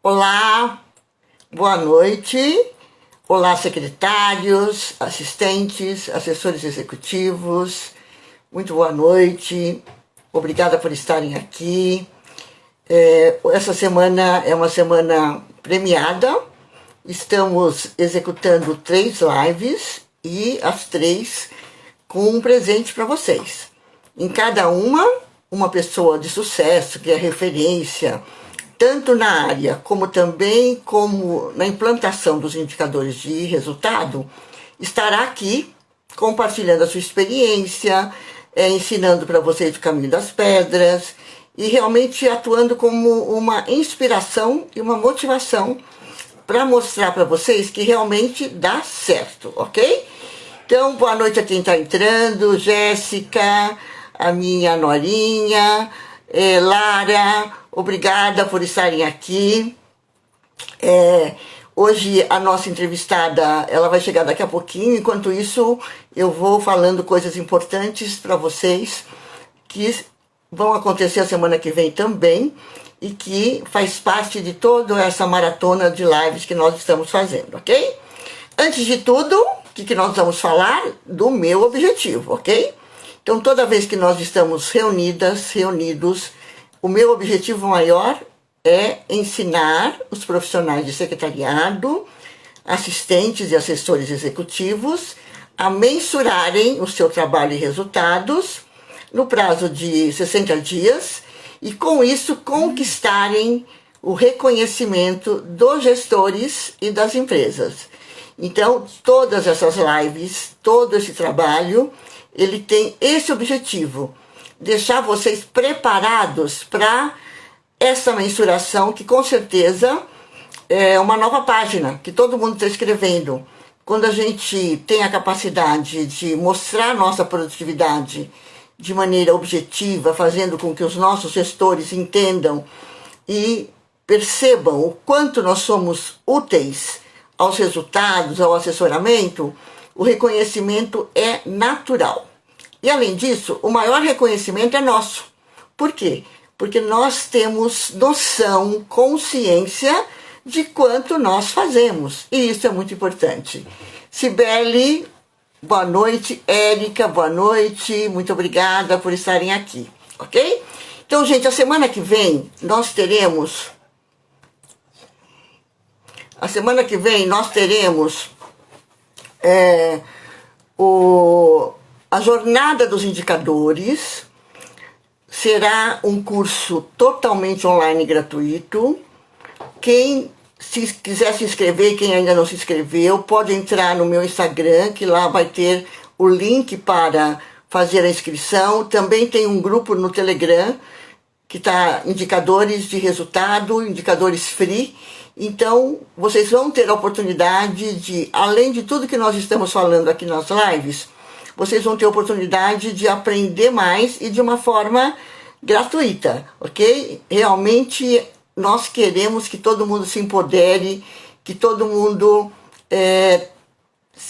Olá, boa noite. Olá, secretários, assistentes, assessores executivos. Muito boa noite. Obrigada por estarem aqui. Essa semana é uma semana premiada. Estamos executando 3 lives e as 3 com um presente para vocês. Em cada uma pessoa de sucesso, que é referência, tanto na área como também como na implantação dos indicadores de resultado, estará aqui compartilhando a sua experiência, ensinando para vocês o caminho das pedras e realmente atuando como uma inspiração e uma motivação para mostrar para vocês que realmente dá certo, ok? Então, boa noite a quem está entrando, Jéssica, a minha norinha, Lara, obrigada por estarem aqui. Hoje a nossa entrevistada, ela vai chegar daqui a pouquinho. Enquanto isso, eu vou falando coisas importantes para vocês que vão acontecer a semana que vem também e que faz parte de toda essa maratona de lives que nós estamos fazendo, ok? Antes de tudo, o que nós vamos falar? Do meu objetivo, ok? Então, toda vez que nós estamos reunidos, o meu objetivo maior é ensinar os profissionais de secretariado, assistentes e assessores executivos a mensurarem o seu trabalho e resultados no prazo de 60 dias e, com isso, conquistarem o reconhecimento dos gestores e das empresas. Então, todas essas lives, todo esse trabalho, ele tem esse objetivo, deixar vocês preparados para essa mensuração, que com certeza é uma nova página que todo mundo está escrevendo. Quando a gente tem a capacidade de mostrar nossa produtividade de maneira objetiva, fazendo com que os nossos gestores entendam e percebam o quanto nós somos úteis aos resultados, ao assessoramento, o reconhecimento é natural. E, além disso, o maior reconhecimento é nosso. Por quê? Porque nós temos noção, consciência de quanto nós fazemos. E isso é muito importante. Cibele, boa noite. Érica, boa noite. Muito obrigada por estarem aqui, ok? Então, gente, a semana que vem nós teremos... A jornada dos indicadores. Será um curso totalmente online e gratuito. Quem quiser se inscrever, quem ainda não se inscreveu, pode entrar no meu Instagram, que lá vai ter o link para fazer a inscrição. Também tem um grupo no Telegram, que está indicadores de resultado, indicadores free. Então, vocês vão ter a oportunidade de, além de tudo que nós estamos falando aqui nas lives, vocês vão ter a oportunidade de aprender mais e de uma forma gratuita, ok? Realmente, nós queremos que todo mundo se empodere, que todo mundo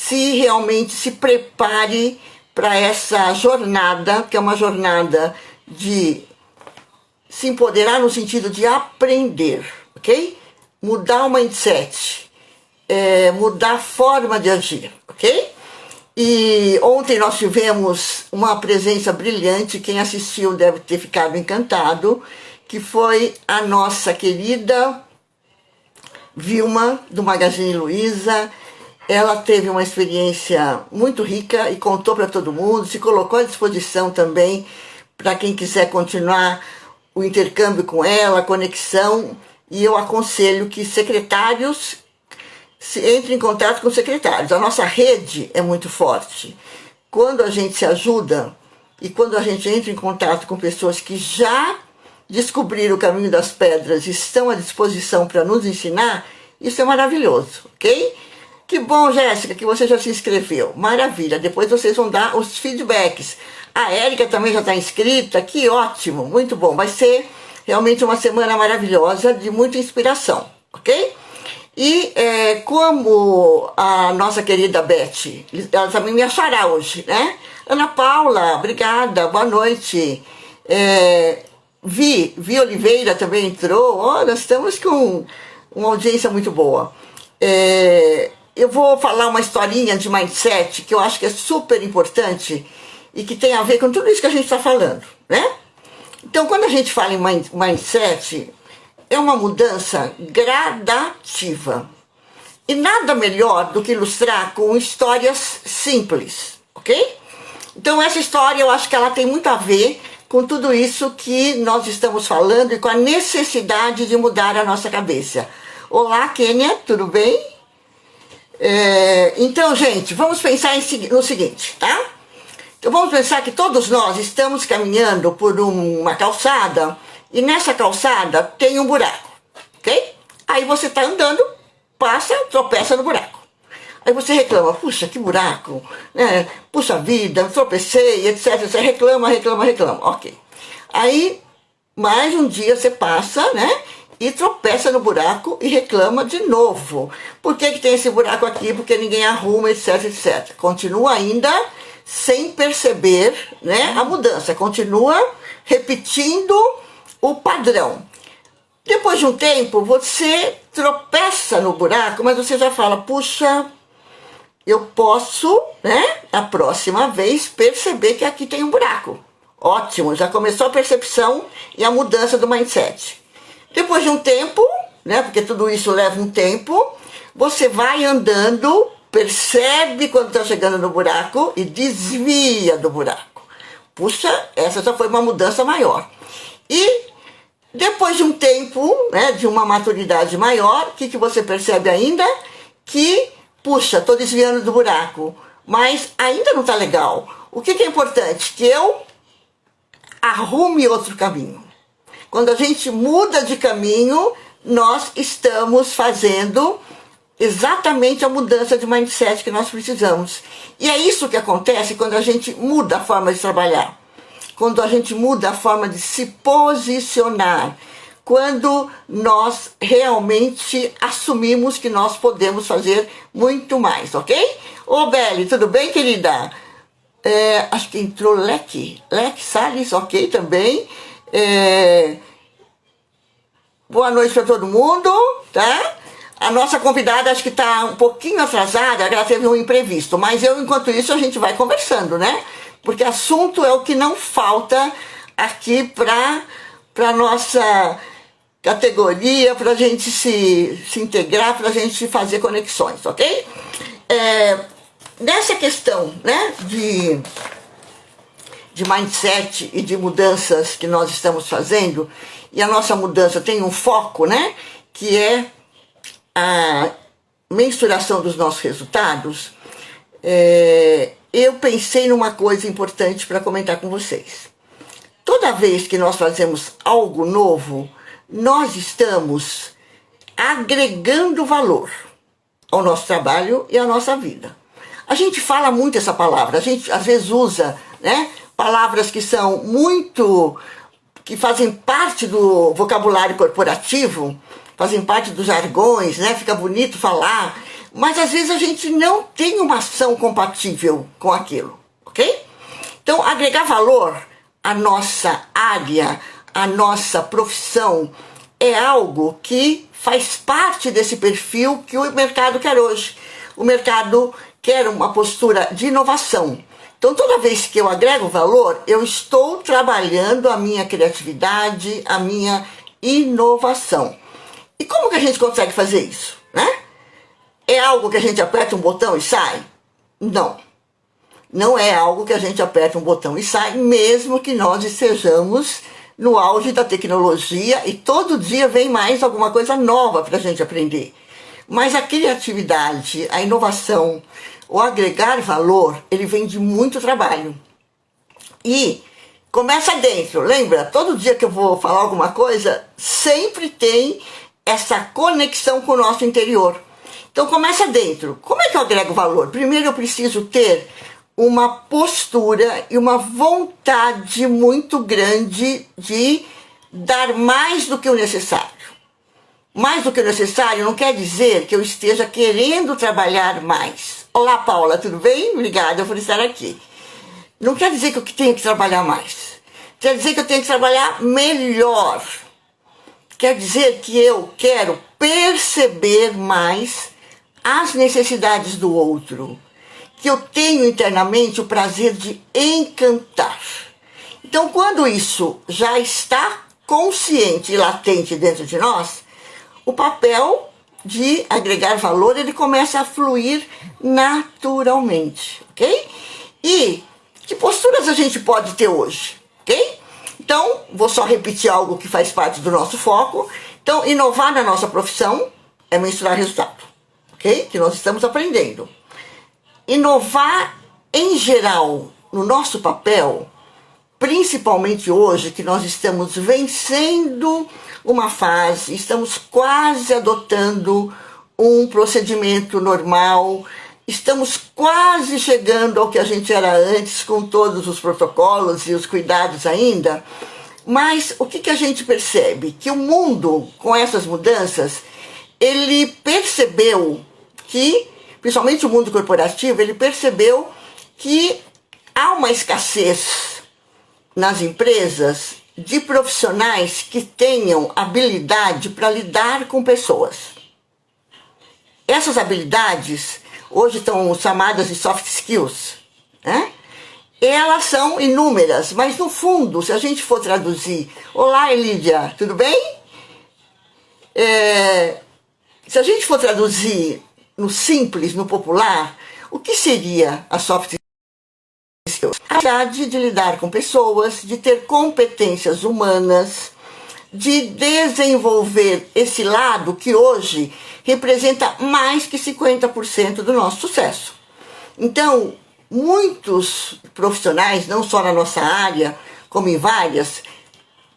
realmente se prepare para essa jornada, que é uma jornada de se empoderar no sentido de aprender, ok? Mudar o mindset, mudar a forma de agir, ok? E ontem nós tivemos uma presença brilhante, quem assistiu deve ter ficado encantado, que foi a nossa querida Vilma, do Magazine Luiza. Ela teve uma experiência muito rica e contou para todo mundo, se colocou à disposição também para quem quiser continuar o intercâmbio com ela, a conexão, e eu aconselho que secretários entre em contato com secretários. A nossa rede é muito forte. Quando a gente se ajuda e quando a gente entra em contato com pessoas que já descobriram o caminho das pedras e estão à disposição para nos ensinar, isso é maravilhoso, ok? Que bom, Jéssica, que você já se inscreveu. Maravilha. Depois vocês vão dar os feedbacks. A Érica também já está inscrita. Que ótimo, muito bom. Vai ser realmente uma semana maravilhosa, de muita inspiração, ok? E como a nossa querida Beth, ela também me achará hoje, né? Ana Paula, obrigada, boa noite. Vi Oliveira também entrou. Nós estamos com uma audiência muito boa. Eu vou falar uma historinha de mindset que eu acho que é super importante e que tem a ver com tudo isso que a gente está falando, né? Então, quando a gente fala em mindset, é uma mudança gradativa. E nada melhor do que ilustrar com histórias simples, ok? Então, essa história eu acho que ela tem muito a ver com tudo isso que nós estamos falando e com a necessidade de mudar a nossa cabeça. Olá, Kênia, tudo bem? Então, gente, vamos pensar no seguinte, tá? Então, vamos pensar que todos nós estamos caminhando por uma calçada e nessa calçada tem um buraco, ok? Aí você está andando, passa, tropeça no buraco. Aí você reclama, puxa, que buraco, né? Puxa vida, tropecei, etc. Você reclama, ok. Aí, mais um dia você passa, né? E tropeça no buraco e reclama de novo. Por que tem esse buraco aqui? Porque ninguém arruma, etc, etc. Continua ainda sem perceber, né, a mudança. Continua repetindo o padrão. Depois de um tempo, você tropeça no buraco, mas você já fala, puxa, eu posso, né, a próxima vez perceber que aqui tem um buraco. Ótimo, já começou a percepção e a mudança do mindset. Depois de um tempo, né, porque tudo isso leva um tempo, você vai andando, percebe quando está chegando no buraco e desvia do buraco. Puxa, essa já foi uma mudança maior. E depois de um tempo, né, de uma maturidade maior, o que você percebe ainda? Que, puxa, estou desviando do buraco, mas ainda não está legal. O que é importante? Que eu arrume outro caminho. Quando a gente muda de caminho, nós estamos fazendo exatamente a mudança de mindset que nós precisamos. E é isso que acontece quando a gente muda a forma de trabalhar. Quando a gente muda a forma de se posicionar. Quando nós realmente assumimos que nós podemos fazer muito mais, ok? Ô, Beli, tudo bem, querida? Acho que entrou Leque Salles, ok, também. Boa noite para todo mundo, tá? A nossa convidada acho que está um pouquinho atrasada, ela teve um imprevisto, mas enquanto isso, a gente vai conversando, né? Porque assunto é o que não falta aqui para nossa categoria, para a gente se integrar, para a gente fazer conexões, ok? Nessa questão, né, de mindset e de mudanças que nós estamos fazendo, e a nossa mudança tem um foco, né, que é a mensuração dos nossos resultados, eu pensei numa coisa importante para comentar com vocês. Toda vez que nós fazemos algo novo, nós estamos agregando valor ao nosso trabalho e à nossa vida. A gente fala muito essa palavra, a gente às vezes usa, né, palavras que são muito, que fazem parte do vocabulário corporativo, fazem parte dos jargões, né, fica bonito falar, mas às vezes a gente não tem uma ação compatível com aquilo, ok? Então, agregar valor à nossa área, à nossa profissão, é algo que faz parte desse perfil que o mercado quer hoje. O mercado quer uma postura de inovação. Então, toda vez que eu agrego valor, eu estou trabalhando a minha criatividade, a minha inovação. E como que a gente consegue fazer isso, né? É algo que a gente aperta um botão e sai? Não. Não é algo que a gente aperta um botão e sai, mesmo que nós estejamos no auge da tecnologia e todo dia vem mais alguma coisa nova para a gente aprender. Mas a criatividade, a inovação, o agregar valor, ele vem de muito trabalho. E começa dentro, lembra? Todo dia que eu vou falar alguma coisa, sempre tem essa conexão com o nosso interior. Então começa dentro. Como é que eu agrego valor? Primeiro eu preciso ter uma postura e uma vontade muito grande de dar mais do que o necessário. Mais do que o necessário não quer dizer que eu esteja querendo trabalhar mais. Olá, Paula, tudo bem? Obrigada por estar aqui. Não quer dizer que eu tenho que trabalhar mais. Quer dizer que eu tenho que trabalhar melhor. Quer dizer que eu quero perceber mais as necessidades do outro, que eu tenho internamente o prazer de encantar. Então, quando isso já está consciente e latente dentro de nós, o papel de agregar valor, ele começa a fluir naturalmente, ok? E que posturas a gente pode ter hoje, ok? Então, vou só repetir algo que faz parte do nosso foco. Então, inovar na nossa profissão é mensurar resultado, ok? Que nós estamos aprendendo. Inovar em geral no nosso papel, principalmente hoje que nós estamos vencendo uma fase, estamos quase adotando um procedimento normal, estamos quase chegando ao que a gente era antes, com todos os protocolos e os cuidados ainda. Mas o que a gente percebe? Que o mundo, com essas mudanças, ele percebeu que, principalmente o mundo corporativo, ele percebeu que há uma escassez nas empresas de profissionais que tenham habilidade para lidar com pessoas. Essas habilidades hoje estão chamadas de soft skills, né? Elas são inúmeras, mas no fundo, se a gente for traduzir... Olá, Elídia, tudo bem? Se a gente for traduzir no simples, no popular, o que seria a soft skills? A habilidade de lidar com pessoas, de ter competências humanas, de desenvolver esse lado que hoje representa mais que 50% do nosso sucesso. Então, muitos profissionais, não só na nossa área, como em várias,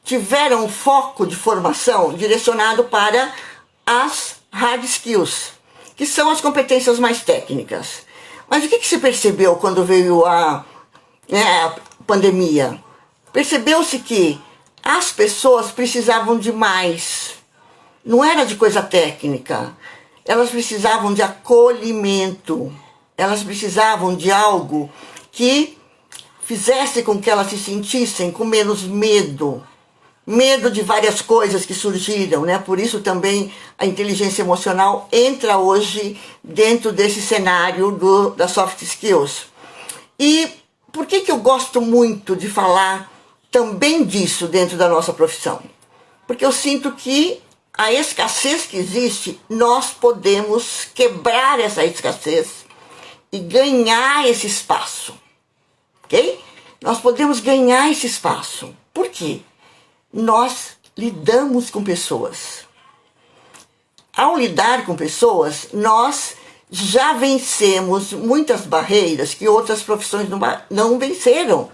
tiveram um foco de formação direcionado para as hard skills, que são as competências mais técnicas. Mas o que se percebeu quando veio a pandemia? Percebeu-se que as pessoas precisavam de mais. Não era de coisa técnica. Elas precisavam de acolhimento. Elas precisavam de algo que fizesse com que elas se sentissem com menos medo. Medo de várias coisas que surgiram, né? Por isso também a inteligência emocional entra hoje dentro desse cenário das soft skills. E por que eu gosto muito de falar também disso dentro da nossa profissão? Porque eu sinto que a escassez que existe, nós podemos quebrar essa escassez e ganhar esse espaço, ok? Nós podemos ganhar esse espaço. Por quê? Nós lidamos com pessoas. Ao lidar com pessoas, nós já vencemos muitas barreiras que outras profissões não venceram.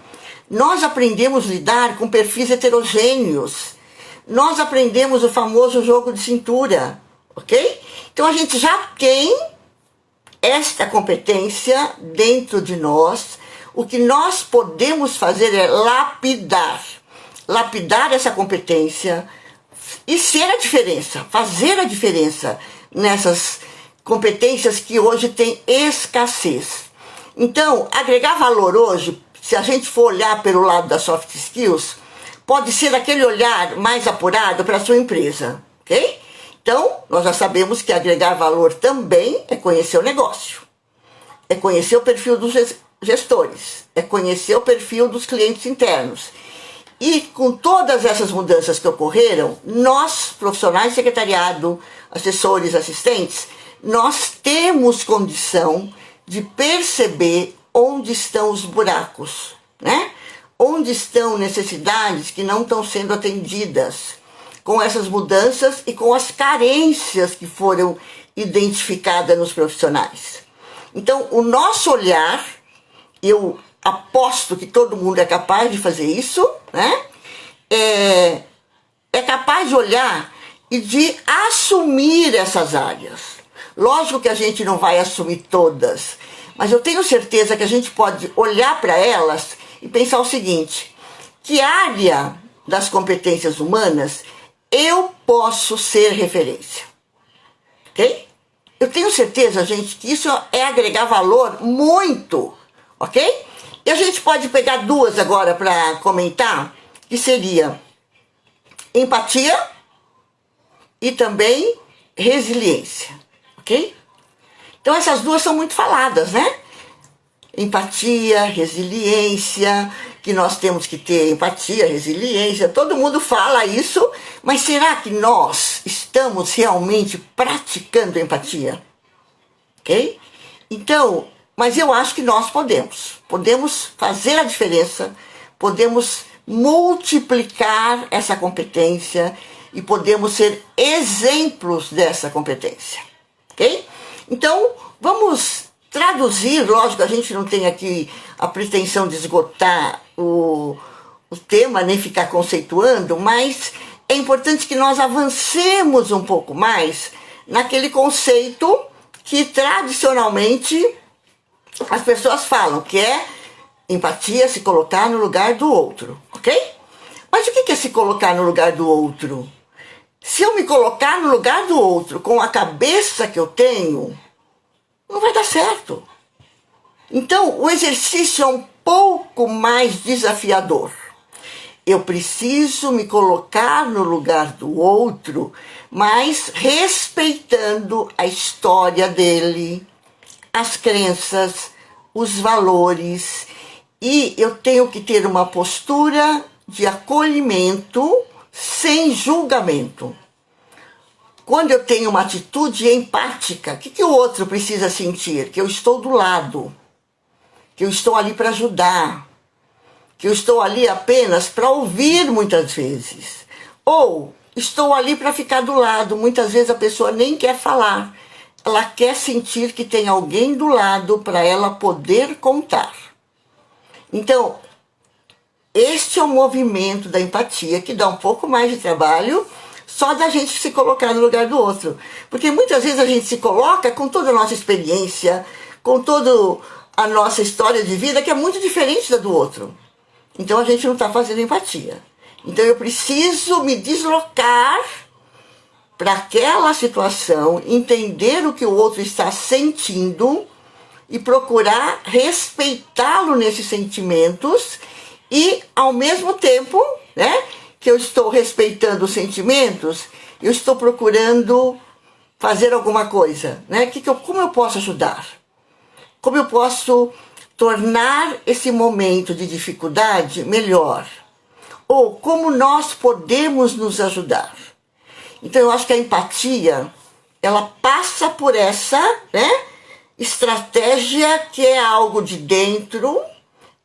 Nós aprendemos a lidar com perfis heterogêneos. Nós aprendemos o famoso jogo de cintura, ok? Então a gente já tem esta competência dentro de nós. O que nós podemos fazer é lapidar essa competência e ser a diferença, fazer a diferença nessas competências que hoje têm escassez. Então, agregar valor hoje, se a gente for olhar pelo lado das soft skills, pode ser aquele olhar mais apurado para a sua empresa, ok? Então, nós já sabemos que agregar valor também é conhecer o negócio, é conhecer o perfil dos gestores, é conhecer o perfil dos clientes internos. E com todas essas mudanças que ocorreram, nós, profissionais de secretariado, assessores, assistentes, nós temos condição de perceber onde estão os buracos, né? Onde estão necessidades que não estão sendo atendidas com essas mudanças e com as carências que foram identificadas nos profissionais. Então, o nosso olhar, eu aposto que todo mundo é capaz de fazer isso, né? É capaz de olhar e de assumir essas áreas. Lógico que a gente não vai assumir todas, mas eu tenho certeza que a gente pode olhar para elas e pensar o seguinte: que área das competências humanas eu posso ser referência? Ok? Eu tenho certeza, gente, que isso é agregar valor muito, ok? E a gente pode pegar duas agora para comentar, que seria empatia e também resiliência, ok? Então essas duas são muito faladas, né? Empatia, resiliência, que nós temos que ter empatia, resiliência, todo mundo fala isso, mas será que nós estamos realmente praticando empatia? Ok? Então, mas eu acho que nós podemos fazer a diferença, podemos multiplicar essa competência e podemos ser exemplos dessa competência, ok? Então, vamos traduzir, lógico, a gente não tem aqui a pretensão de esgotar o tema, nem ficar conceituando, mas é importante que nós avancemos um pouco mais naquele conceito que tradicionalmente as pessoas falam, que é empatia, se colocar no lugar do outro, ok? Mas o que é se colocar no lugar do outro? Se eu me colocar no lugar do outro com a cabeça que eu tenho, não vai dar certo. Então, o exercício é um pouco mais desafiador. Eu preciso me colocar no lugar do outro, mas respeitando a história dele, as crenças, os valores, e eu tenho que ter uma postura de acolhimento sem julgamento. Quando eu tenho uma atitude empática, o que o outro precisa sentir? Que eu estou do lado, que eu estou ali para ajudar, que eu estou ali apenas para ouvir muitas vezes, ou estou ali para ficar do lado. Muitas vezes a pessoa nem quer falar, ela quer sentir que tem alguém do lado para ela poder contar. Então, este é o movimento da empatia, que dá um pouco mais de trabalho, só da gente se colocar no lugar do outro. Porque muitas vezes a gente se coloca com toda a nossa experiência, com toda a nossa história de vida, que é muito diferente da do outro. Então a gente não está fazendo empatia. Então eu preciso me deslocar para aquela situação, entender o que o outro está sentindo e procurar respeitá-lo nesses sentimentos e, ao mesmo tempo, né, que eu estou respeitando os sentimentos, eu estou procurando fazer alguma coisa, né? Como eu posso ajudar? Como eu posso tornar esse momento de dificuldade melhor? Ou como nós podemos nos ajudar? Então eu acho que a empatia, ela passa por essa, né, estratégia que é algo de dentro,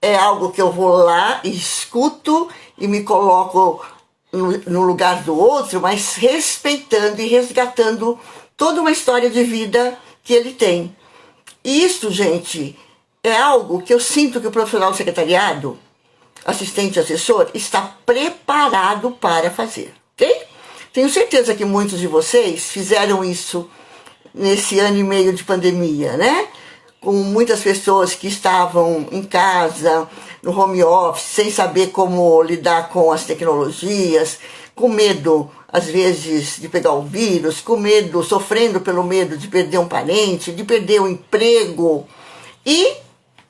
é algo que eu vou lá e escuto e me coloco no lugar do outro, mas respeitando e resgatando toda uma história de vida que ele tem. E isso, gente, é algo que eu sinto que o profissional do secretariado, assistente assessor, está preparado para fazer, ok? Tenho certeza que muitos de vocês fizeram isso nesse ano e meio de pandemia, né? Com muitas pessoas que estavam em casa, no home office, sem saber como lidar com as tecnologias, com medo, às vezes, de pegar o vírus, com medo, sofrendo pelo medo de perder um parente, de perder o emprego. E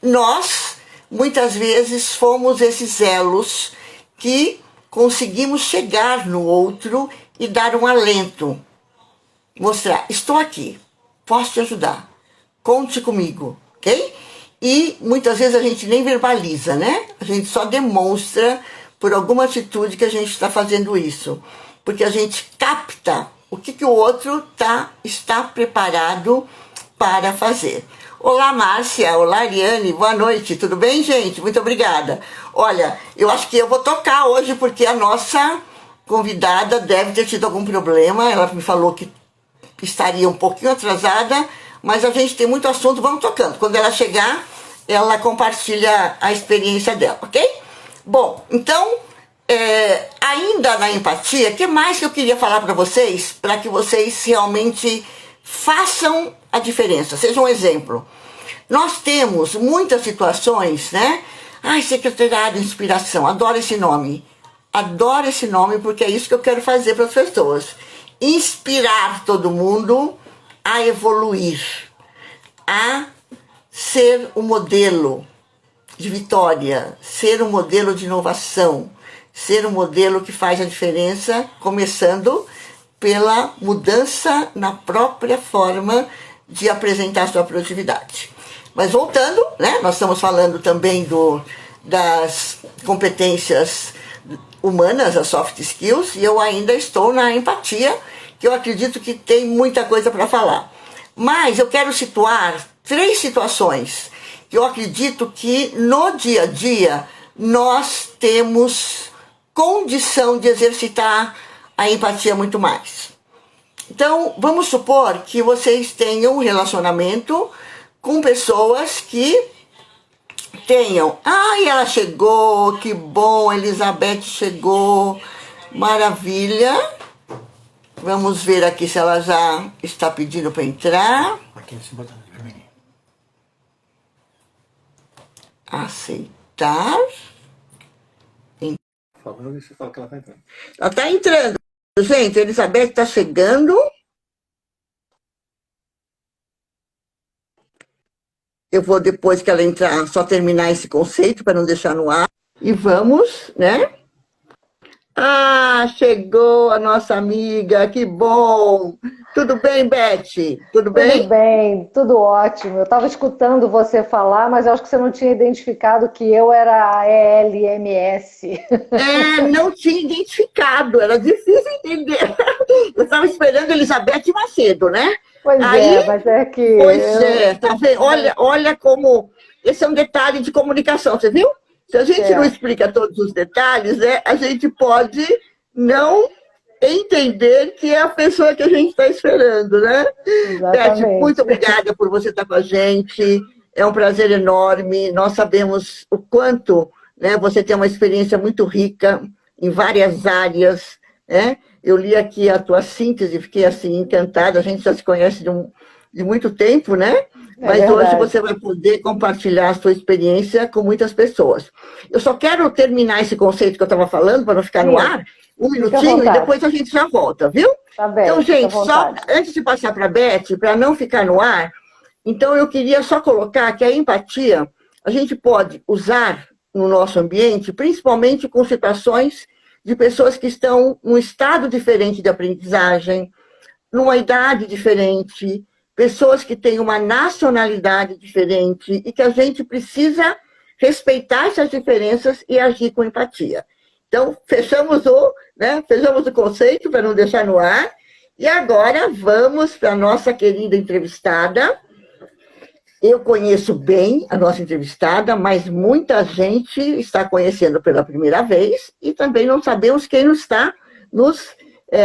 nós, muitas vezes, fomos esses elos que conseguimos chegar no outro e dar um alento. Mostrar, estou aqui, posso te ajudar, conte comigo, ok? E muitas vezes a gente nem verbaliza, né? A gente só demonstra por alguma atitude que a gente está fazendo isso. Porque a gente capta o que o outro está preparado para fazer. Olá, Márcia. Olá, Ariane. Boa noite. Tudo bem, gente? Muito obrigada. Olha, eu acho que eu vou tocar hoje porque a nossa convidada deve ter tido algum problema. Ela me falou que estaria um pouquinho atrasada, mas a gente tem muito assunto, vamos tocando. Quando ela chegar, ela compartilha a experiência dela, ok? Bom, então, ainda na empatia, o que mais que eu queria falar para vocês, para que vocês realmente façam a diferença, seja um exemplo. Nós temos muitas situações, né? Ai, secretariado de inspiração, adoro esse nome. Adoro esse nome porque é isso que eu quero fazer para as pessoas. Inspirar todo mundo a evoluir, a ser um modelo de vitória, ser um modelo de inovação, ser um modelo que faz a diferença, começando pela mudança na própria forma de apresentar sua produtividade. Mas voltando, né, nós estamos falando também das competências humanas, as soft skills, e eu ainda estou na empatia, que eu acredito que tem muita coisa para falar. Mas eu quero situar 3 situações que eu acredito que no dia a dia nós temos condição de exercitar a empatia muito mais. Então, vamos supor que vocês tenham um relacionamento com pessoas que tenham... Ai, ela chegou, que bom, Elizabeth chegou, maravilha. Vamos ver aqui se ela já está pedindo para entrar. Aceitar. Falando e você fala que ela está entrando. Ela está entrando. Gente, a Elizabeth está chegando. Eu vou, depois que ela entrar, só terminar esse conceito para não deixar no ar. E vamos, né? Ah, chegou a nossa amiga, que bom! Tudo bem, Beth? Tudo bem? Tudo bem, tudo ótimo. Eu estava escutando você falar, mas eu acho que você não tinha identificado que eu era a ELMS. Não tinha identificado, era difícil entender. Eu estava esperando Elizabeth Macedo, né? Pois Aí, mas é que... tá vendo? Olha como... Esse é um detalhe de comunicação, você viu? Se a gente não explica todos os detalhes, né, a gente pode não entender que é a pessoa que a gente está esperando, né? Exatamente. Beth, muito obrigada por você estar com a gente. É um prazer enorme. Nós sabemos o quanto, né, você tem uma experiência muito rica em várias áreas, né? Eu li aqui a tua síntese, fiquei assim encantada. A gente já se conhece de muito tempo, né? Mas hoje você vai poder compartilhar a sua experiência com muitas pessoas. Eu só quero terminar esse conceito que eu estava falando, para não ficar no ar, um minutinho, e depois a gente já volta, viu? Tá bem, então, gente, só antes de passar para a Beth, para não ficar no ar, então eu queria só colocar que a empatia a gente pode usar no nosso ambiente, principalmente com situações de pessoas que estão num estado diferente de aprendizagem, numa idade diferente, pessoas que têm uma nacionalidade diferente e que a gente precisa respeitar essas diferenças e agir com empatia. Então, fechamos o conceito para não deixar no ar. E agora vamos para a nossa querida entrevistada. Eu conheço bem a nossa entrevistada, mas muita gente está conhecendo pela primeira vez e também não sabemos quem não está nos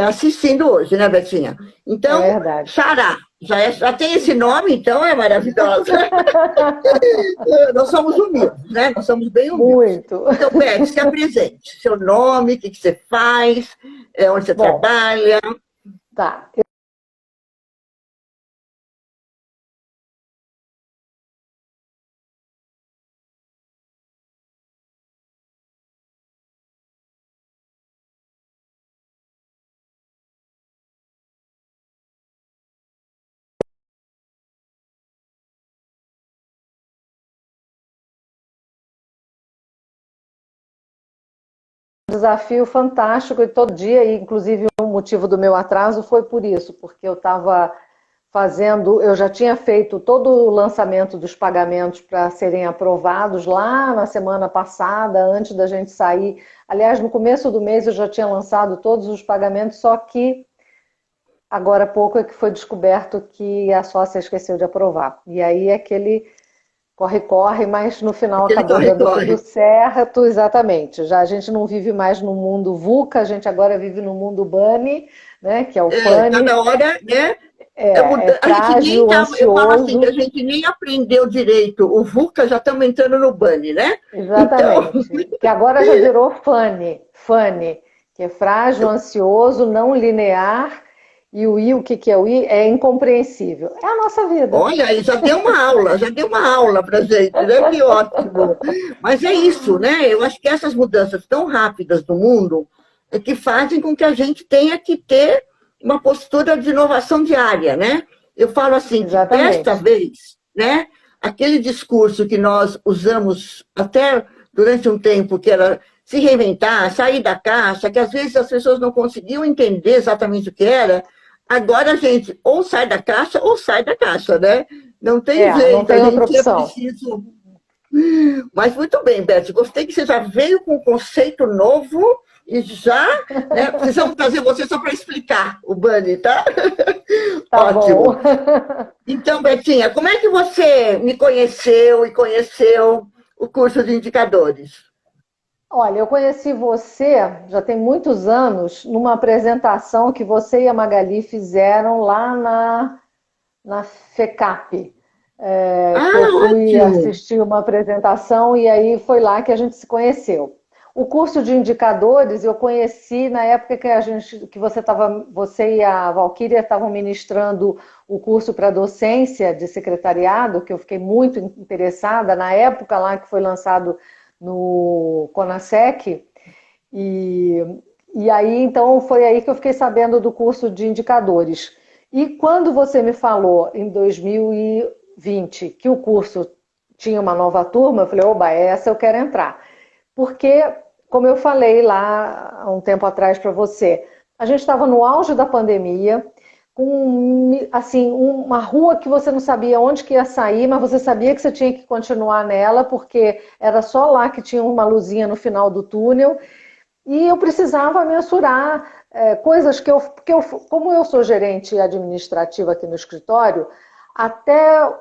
assistindo hoje, né, Betinha? Então, Xará, já tem esse nome, então é maravilhosa. Nós somos humildes, né? Nós somos bem humildes. Muito. Então, Beth, se apresente. Seu nome, o que você faz, onde você trabalha. Tá. Desafio fantástico e todo dia, e inclusive o motivo do meu atraso foi por isso, porque eu estava eu já tinha feito todo o lançamento dos pagamentos para serem aprovados lá na semana passada, antes da gente sair. Aliás, no começo do mês eu já tinha lançado todos os pagamentos, só que agora há pouco é que foi descoberto que a sócia esqueceu de aprovar. E aí aquele corre, mas no final acabou dando tudo certo, exatamente. Já a gente não vive mais no mundo VUCA, a gente agora vive no mundo BANI, né, que é o FANI. Cada hora, né? Frágil, ansioso. Eu falo assim, que a gente nem aprendeu direito. O VUCA já estamos entrando no BANI, né? Exatamente. Então... Que agora já virou FANI, que é frágil, ansioso, não linear. E o I, o que é o I? É incompreensível. É a nossa vida. Olha, aí já deu uma aula pra gente, né? Que ótimo. Mas é isso, né? Eu acho que essas mudanças tão rápidas do mundo é que fazem com que a gente tenha que ter uma postura de inovação diária, né? Eu falo assim, que desta vez, né? Aquele discurso que nós usamos até durante um tempo, que era se reinventar, sair da caixa, que às vezes as pessoas não conseguiam entender exatamente o que era. Agora a gente ou sai da caixa ou sai da caixa, né? Não tem Não jeito, a tem outra gente é opção. preciso. Mas muito bem, Beth, gostei que você já veio com um conceito novo e já, né? Precisamos trazer você só para explicar o Bunny, tá? Tá bom. Ótimo. Então, Betinha, como é que você me conheceu e conheceu o curso de indicadores? Olha, eu conheci você já tem muitos anos numa apresentação que você e a Magali fizeram lá na FECAP. Que eu Ah, fui ótimo! assistir uma apresentação e aí foi lá que a gente se conheceu. O curso de indicadores eu conheci na época que você e a Valquíria estavam ministrando o curso para docência de secretariado, que eu fiquei muito interessada na época lá que foi lançado no Conasec. E, e aí, então, foi aí que eu fiquei sabendo do curso de indicadores. E quando você me falou em 2020 que o curso tinha uma nova turma, eu falei, oba, essa eu quero entrar. Porque, como eu falei lá há um tempo atrás para você, a gente estava no auge da pandemia, com assim, uma rua que você não sabia onde que ia sair, mas você sabia que você tinha que continuar nela, porque era só lá que tinha uma luzinha no final do túnel, e eu precisava mensurar coisas como eu sou gerente administrativa aqui no escritório, até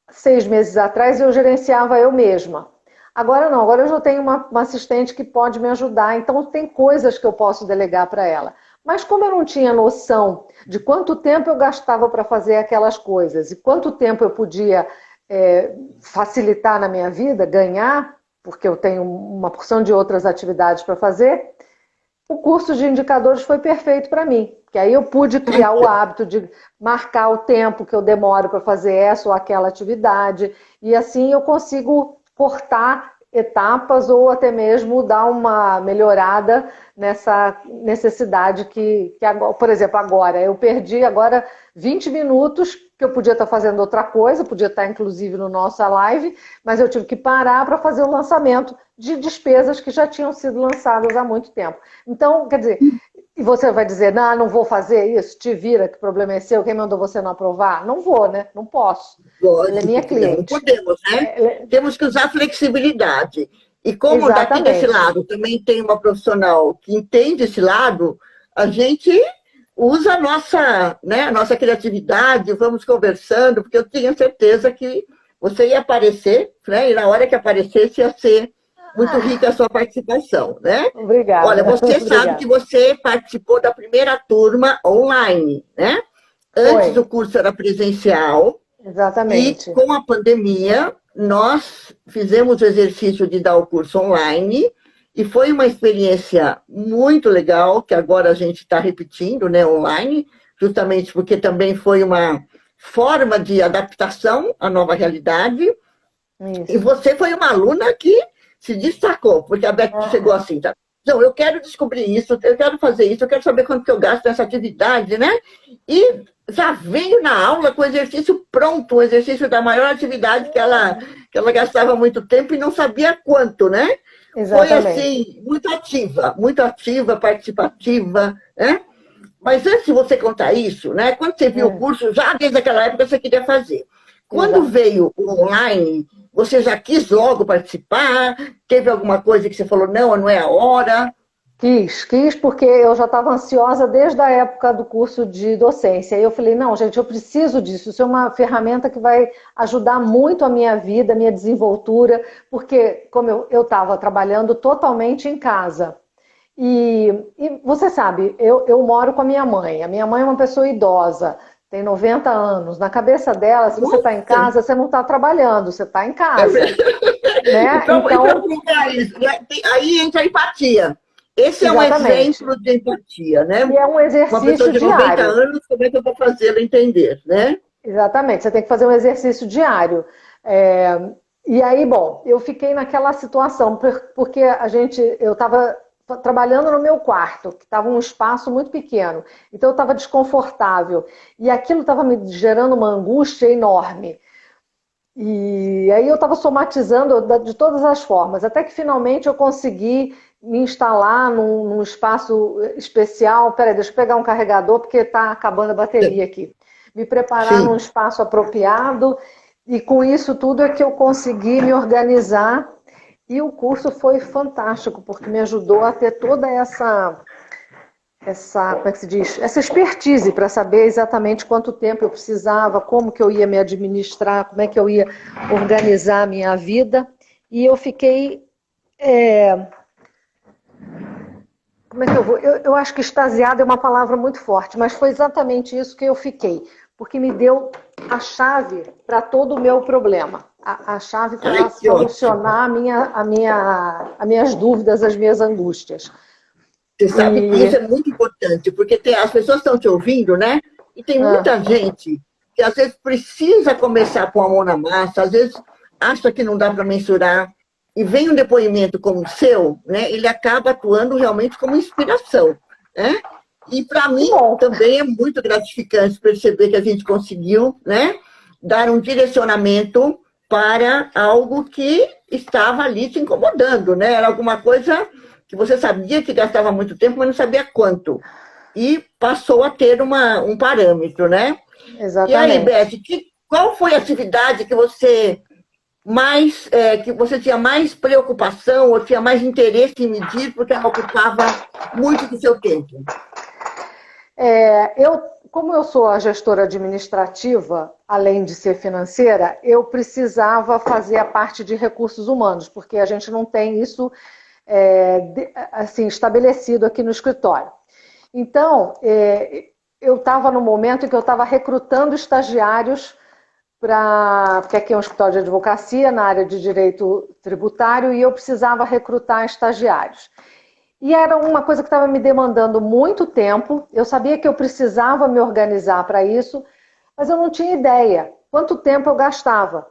6 meses atrás eu gerenciava eu mesma. Agora não, agora eu já tenho uma assistente que pode me ajudar, então tem coisas que eu posso delegar para ela. Mas como eu não tinha noção de quanto tempo eu gastava para fazer aquelas coisas e quanto tempo eu podia facilitar na minha vida, ganhar, porque eu tenho uma porção de outras atividades para fazer, o curso de indicadores foi perfeito para mim, que aí eu pude criar o hábito de marcar o tempo que eu demoro para fazer essa ou aquela atividade, e assim eu consigo cortar etapas ou até mesmo dar uma melhorada nessa necessidade que agora, por exemplo, agora eu perdi agora 20 minutos que eu podia estar fazendo outra coisa, podia estar inclusive no nossa live, mas eu tive que parar para fazer o lançamento de despesas que já tinham sido lançadas há muito tempo. Então, quer dizer, e você vai dizer, não vou fazer isso, te vira, que problema é seu, quem mandou você não aprovar? Não vou, né? Não posso. Ela é minha Lógico que não cliente. podemos, né? Temos que usar flexibilidade. E como daqui desse Exatamente. lado também tem uma profissional que entende esse lado, a gente usa a nossa criatividade, vamos conversando, porque eu tinha certeza que você ia aparecer, né? E na hora que aparecesse ia ser muito rica a sua participação, né? Olha, Obrigada, você sabe que obrigada. você participou da primeira turma online, né? Antes o Foi, curso era presencial, e exatamente. com a pandemia, nós fizemos o exercício de dar o curso online e foi uma experiência muito legal, que agora a gente está repetindo, né, online, justamente porque também foi uma forma de adaptação à nova realidade. E Isso. você foi uma aluna que se destacou, porque a Beth chegou Aham. assim, tá? Não, eu quero descobrir isso, eu quero fazer isso, eu quero saber quanto que eu gasto nessa atividade, né? E já veio na aula com o exercício pronto, o exercício da maior atividade que ela gastava muito tempo e não sabia quanto, né? Foi, Exatamente. assim, muito ativa, participativa, né? Mas antes de você contar isso, né? Quando você viu o É, curso, já desde aquela época você queria fazer. Quando exato. veio o online, você já quis logo participar? Teve alguma coisa que você falou, não é a hora? Quis porque eu já estava ansiosa desde a época do curso de docência. E eu falei, não, gente, eu preciso disso. Isso é uma ferramenta que vai ajudar muito a minha vida, a minha desenvoltura, porque como eu estava trabalhando totalmente em casa. E você sabe, eu moro com a minha mãe. A minha mãe é uma pessoa idosa, tem 90 anos. Na cabeça dela, se você está em Nossa! casa, você não está trabalhando, você está em É casa, verdade. E né? para Então, provar isso, né? Aí entra a empatia. Esse é um exatamente. exemplo de empatia, né? E é um Uma pessoa exercício de 90 diário. anos, como é que eu vou fazê-la entender, né? Exatamente, você tem que fazer um exercício diário. É, e aí, bom, eu fiquei naquela situação, porque eu estava trabalhando no meu quarto, que estava um espaço muito pequeno, então eu estava desconfortável, e aquilo estava me gerando uma angústia enorme. E aí eu estava somatizando de todas as formas, até que finalmente eu consegui me instalar num espaço especial. Peraí, deixa eu pegar um carregador porque está acabando a bateria aqui. Me preparar num Sim. espaço apropriado, e com isso tudo é que eu consegui me organizar. E o curso foi fantástico, porque me ajudou a ter toda como é que se diz? Essa expertise para saber exatamente quanto tempo eu precisava, como que eu ia me administrar, como é que eu ia organizar a minha vida. E eu fiquei, como é que eu vou? Eu acho que extasiada é uma palavra muito forte, mas foi exatamente isso que eu fiquei, porque me deu a chave para todo o meu problema, a chave Ai, para que ótimo. solucionar as minhas dúvidas, as minhas angústias. Você sabe que isso E é muito importante, porque as pessoas estão te ouvindo, né? E tem ah, muita gente que às vezes precisa começar a pôr a mão na massa, às vezes acha que não dá para mensurar, e vem um depoimento como o seu, né? Ele acaba atuando realmente como inspiração, né? E para que mim bom. também é muito gratificante perceber que a gente conseguiu, né? Dar um direcionamento para algo que estava ali te incomodando, né? Era alguma coisa que você sabia que gastava muito tempo, mas não sabia quanto. E passou a ter um parâmetro, né? E aí, Beth, Exatamente. qual foi a atividade que você tinha mais preocupação ou tinha mais interesse em medir, porque ela ocupava muito do seu tempo? Como eu sou a gestora administrativa, além de ser financeira, eu precisava fazer a parte de recursos humanos, porque a gente não tem isso assim estabelecido aqui no escritório. Então, eu estava no momento em que eu estava recrutando estagiários porque aqui é um escritório de advocacia na área de direito tributário e eu precisava recrutar estagiários. E era uma coisa que estava me demandando muito tempo. Eu sabia que eu precisava me organizar para isso, mas eu não tinha ideia quanto tempo eu gastava.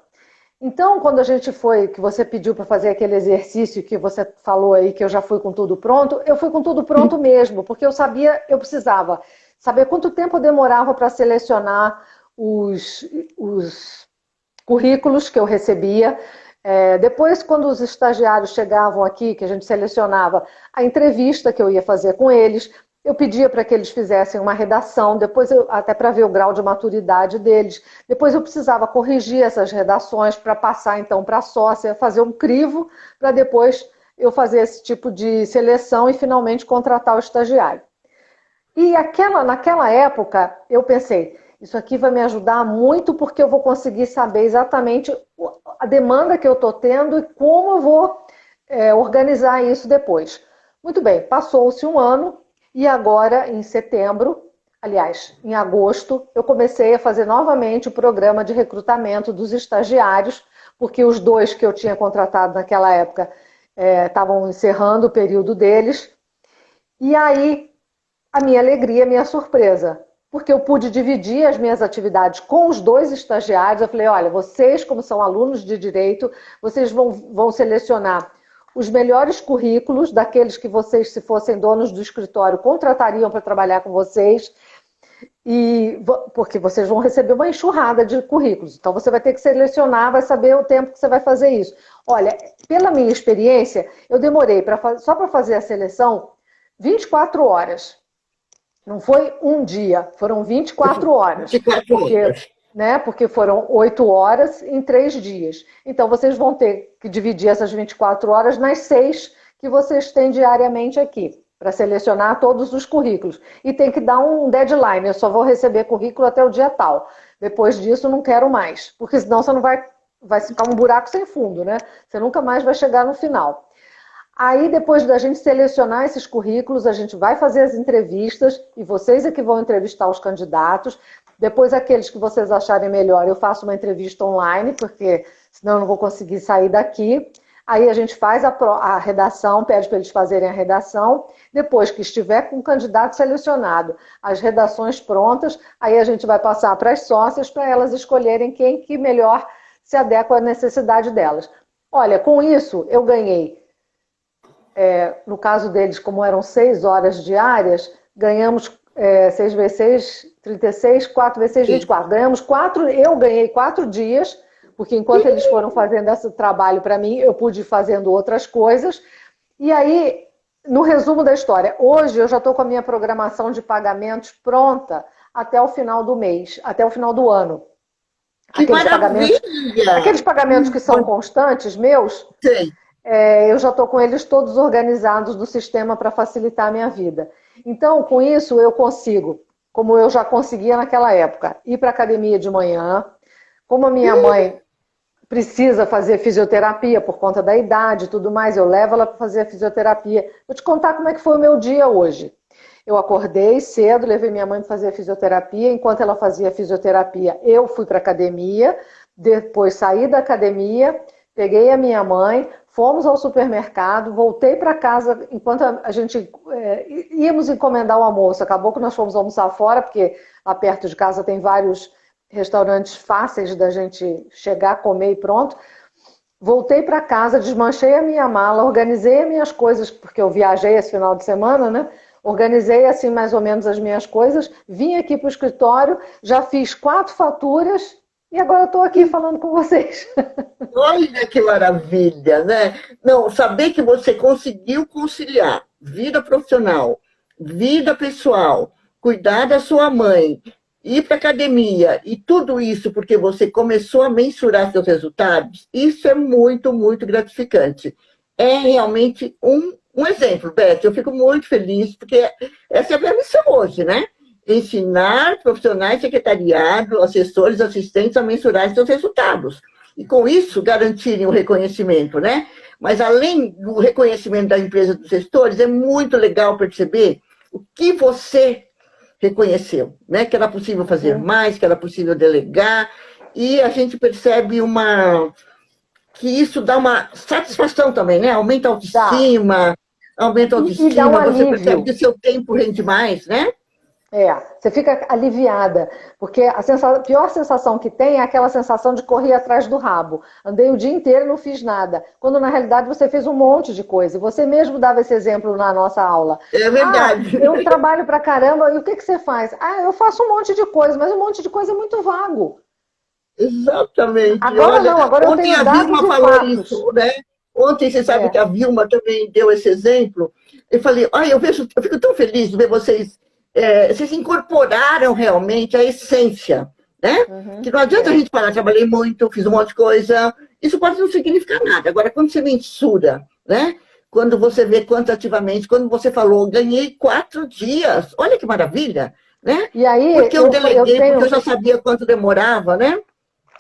Então, quando a gente foi, que você pediu para fazer aquele exercício que você falou aí, que eu já fui com tudo pronto, eu fui com tudo pronto mesmo, porque eu precisava saber quanto tempo eu demorava para selecionar os currículos que eu recebia. Depois, quando os estagiários chegavam aqui, que a gente selecionava a entrevista que eu ia fazer com eles, eu pedia para que eles fizessem uma redação, até para ver o grau de maturidade deles. Depois eu precisava corrigir essas redações para passar então para a sócia, fazer um crivo, para depois eu fazer esse tipo de seleção e finalmente contratar o estagiário. E naquela época eu pensei, isso aqui vai me ajudar muito porque eu vou conseguir saber exatamente a demanda que eu estou tendo e como eu vou organizar isso depois. Muito bem, passou-se um ano e agora em setembro, aliás, em agosto, eu comecei a fazer novamente o programa de recrutamento dos estagiários, porque os dois que eu tinha contratado naquela época estavam encerrando o período deles. E aí a minha alegria, a minha surpresa, porque eu pude dividir as minhas atividades com os dois estagiários. Eu falei, olha, vocês, como são alunos de direito, vocês vão selecionar os melhores currículos daqueles que vocês, se fossem donos do escritório, contratariam para trabalhar com vocês, porque vocês vão receber uma enxurrada de currículos. Então você vai ter que selecionar, vai saber o tempo que você vai fazer isso. Olha, pela minha experiência, eu demorei só para fazer a seleção 24 horas. Não foi um dia, foram 24 horas. 24 Porque, horas. porque foram 8 horas em 3 dias. Então, vocês vão ter que dividir essas 24 horas nas 6 que vocês têm diariamente aqui, para selecionar todos os currículos. E tem que dar um deadline, eu só vou receber currículo até o dia tal. Depois disso, não quero mais, porque senão você não vai ficar um buraco sem fundo, né? Você nunca mais vai chegar no final. Aí, depois da gente selecionar esses currículos, a gente vai fazer as entrevistas e vocês é que vão entrevistar os candidatos. Depois, aqueles que vocês acharem melhor, eu faço uma entrevista online, porque senão eu não vou conseguir sair daqui. Aí a gente faz a redação, pede para eles fazerem a redação. Depois que estiver com o candidato selecionado, as redações prontas, aí a gente vai passar para as sócias para elas escolherem quem que melhor se adequa à necessidade delas. Olha, com isso eu ganhei. No caso deles, como eram 6 horas diárias, ganhamos 6 vezes 6, 36, 4 vezes 6, Sim. 24. Eu ganhei 4 dias, porque enquanto eles foram fazendo esse trabalho para mim, eu pude ir fazendo outras coisas. E aí, no resumo da história, hoje eu já estou com a minha programação de pagamentos pronta até o final do mês, até o final do ano. Que Aqueles maravilha! pagamentos que são constantes, meus, Sei. eu já estou com eles todos organizados do sistema para facilitar a minha vida. Então, com isso, eu consigo, como eu já conseguia naquela época, ir para a academia de manhã. Como a minha mãe precisa fazer fisioterapia por conta da idade e tudo mais, eu levo ela para fazer a fisioterapia. Vou te contar como é que foi o meu dia hoje. Eu acordei cedo, levei minha mãe para fazer a fisioterapia. Enquanto ela fazia a fisioterapia, eu fui para a academia. Depois saí da academia, peguei a minha mãe, fomos ao supermercado, voltei para casa enquanto a gente íamos encomendar o almoço. Acabou que nós fomos almoçar fora, porque lá perto de casa tem vários restaurantes fáceis da gente chegar, comer e pronto. Voltei para casa, desmanchei a minha mala, organizei as minhas coisas, porque eu viajei esse final de semana, né? Organizei assim mais ou menos as minhas coisas, vim aqui para o escritório, já fiz 4 faturas e agora estou aqui falando com vocês. Olha que maravilha, né? Não, saber que você conseguiu conciliar vida profissional, vida pessoal, cuidar da sua mãe, ir para academia e tudo isso porque você começou a mensurar seus resultados, isso é muito, muito gratificante. É realmente um exemplo, Beth. Eu fico muito feliz porque essa é a minha missão hoje, né? Ensinar profissionais, secretariado, assessores, assistentes a mensurar seus resultados. E com isso garantirem o reconhecimento, né? Mas além do reconhecimento da empresa dos gestores, é muito legal perceber o que você reconheceu, né? Que era possível fazer mais, que era possível delegar, e a gente percebe que isso dá uma satisfação também, né? Aumenta a E dá um autoestima, você percebe alívio. que seu tempo rende mais, né? Você fica aliviada, porque a pior sensação que tem é aquela sensação de correr atrás do rabo. Andei o dia inteiro e não fiz nada, quando na realidade você fez um monte de coisa. Você mesmo dava esse exemplo na nossa aula. É verdade. Eu trabalho pra caramba, e o que você faz? Eu faço um monte de coisa, mas um monte de coisa é muito vago. Exatamente. Agora Olha, não, agora eu ontem tenho a dados Vilma e falou fatos. isso, né? Ontem, você sabe que a Vilma também deu esse exemplo. Eu falei, olha, eu fico tão feliz de ver vocês, vocês incorporaram realmente a essência, né? Que não adianta a gente falar, trabalhei muito, fiz um monte de coisa, isso pode não significar nada. Agora, quando você mensura, né? Quando você vê quantitativamente, quando você falou, ganhei 4 dias, olha que maravilha, né? E aí, Porque eu deleguei, porque eu já sabia quanto demorava, né?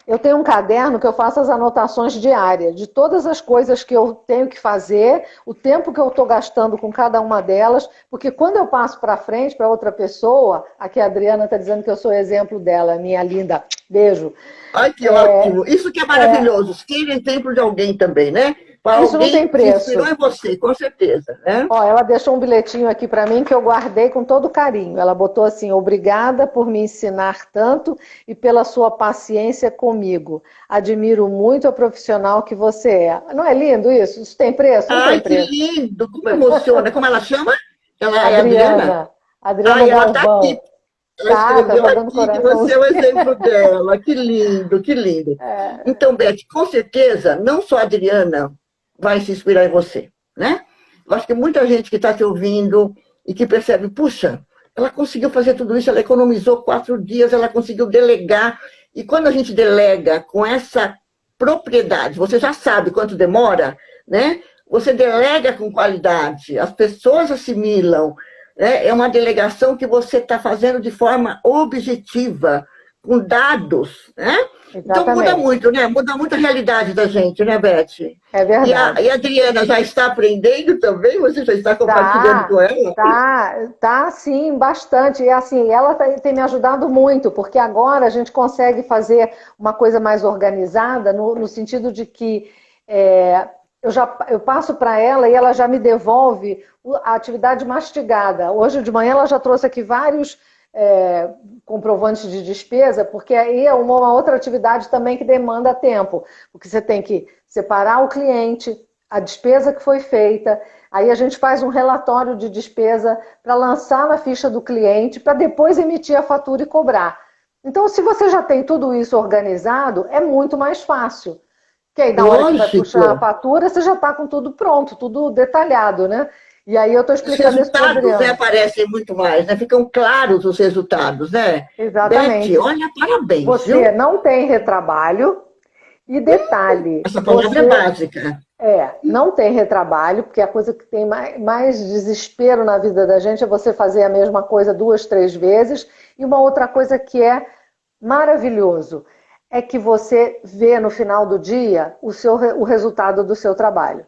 eu tenho um caderno que eu faço as anotações diárias de todas as coisas que eu tenho que fazer, o tempo que eu estou gastando com cada uma delas, porque quando eu passo para frente para outra pessoa, aqui a Adriana está dizendo que eu sou exemplo dela, minha linda, beijo. Ai, que ótimo! Isso que é maravilhoso, ser exemplo de alguém também, né? Para Isso não tem alguém que inspirou preço. em você, com certeza, né? Ela deixou um bilhetinho aqui para mim que eu guardei com todo carinho. Ela botou assim: obrigada por me ensinar tanto e pela sua paciência comigo. Admiro muito a profissional que você é. Não é lindo isso? Isso tem preço? Não tem Ai, que preço. lindo! Como emociona! Como ela chama? Ela é a Adriana? Adriana. Adriana Ai, ela está aqui. Galvão. Ela Tá escreveu dando aqui que você é o coraçãozinho. exemplo dela. Que lindo, que lindo. Então, Beth, com certeza, não só a Adriana vai se inspirar em você, né? Eu acho que muita gente que está te ouvindo e que percebe, puxa, ela conseguiu fazer tudo isso, ela economizou 4 dias, ela conseguiu delegar. E quando a gente delega com essa propriedade, você já sabe quanto demora, né? Você delega com qualidade, as pessoas assimilam, né? É uma delegação que você está fazendo de forma objetiva, com dados, né? Então muda Exatamente. muito, né? Muda muito a realidade da gente, né, Beth? É verdade. E a Adriana já está aprendendo também? Você já está compartilhando Tá, com ela? tá, sim, bastante. E assim, ela tem me ajudado muito, porque agora a gente consegue fazer uma coisa mais organizada, no sentido de que eu passo para ela e ela já me devolve a atividade mastigada. Hoje de manhã ela já trouxe aqui vários comprovantes de despesa, porque aí é uma outra atividade também que demanda tempo, porque você tem que separar o cliente, a despesa que foi feita, aí a gente faz um relatório de despesa para lançar na ficha do cliente, para depois emitir a fatura e cobrar. Então, se você já tem tudo isso organizado, é muito mais fácil. Porque aí, na hora que vai puxar a Lógico. fatura, você já está com tudo pronto, tudo detalhado, né? E aí eu estou Os explicando isso para o resultados, né, Adriano. aparecem muito mais, né? Ficam claros os resultados, né? Beth, Exatamente. olha, parabéns, Você viu? não tem retrabalho. E detalhe, Essa palavra é você básica. não tem retrabalho, porque a coisa que tem mais desespero na vida da gente é você fazer a mesma coisa 2, 3 vezes. E uma outra coisa que é maravilhoso é que você vê no final do dia o resultado do seu trabalho.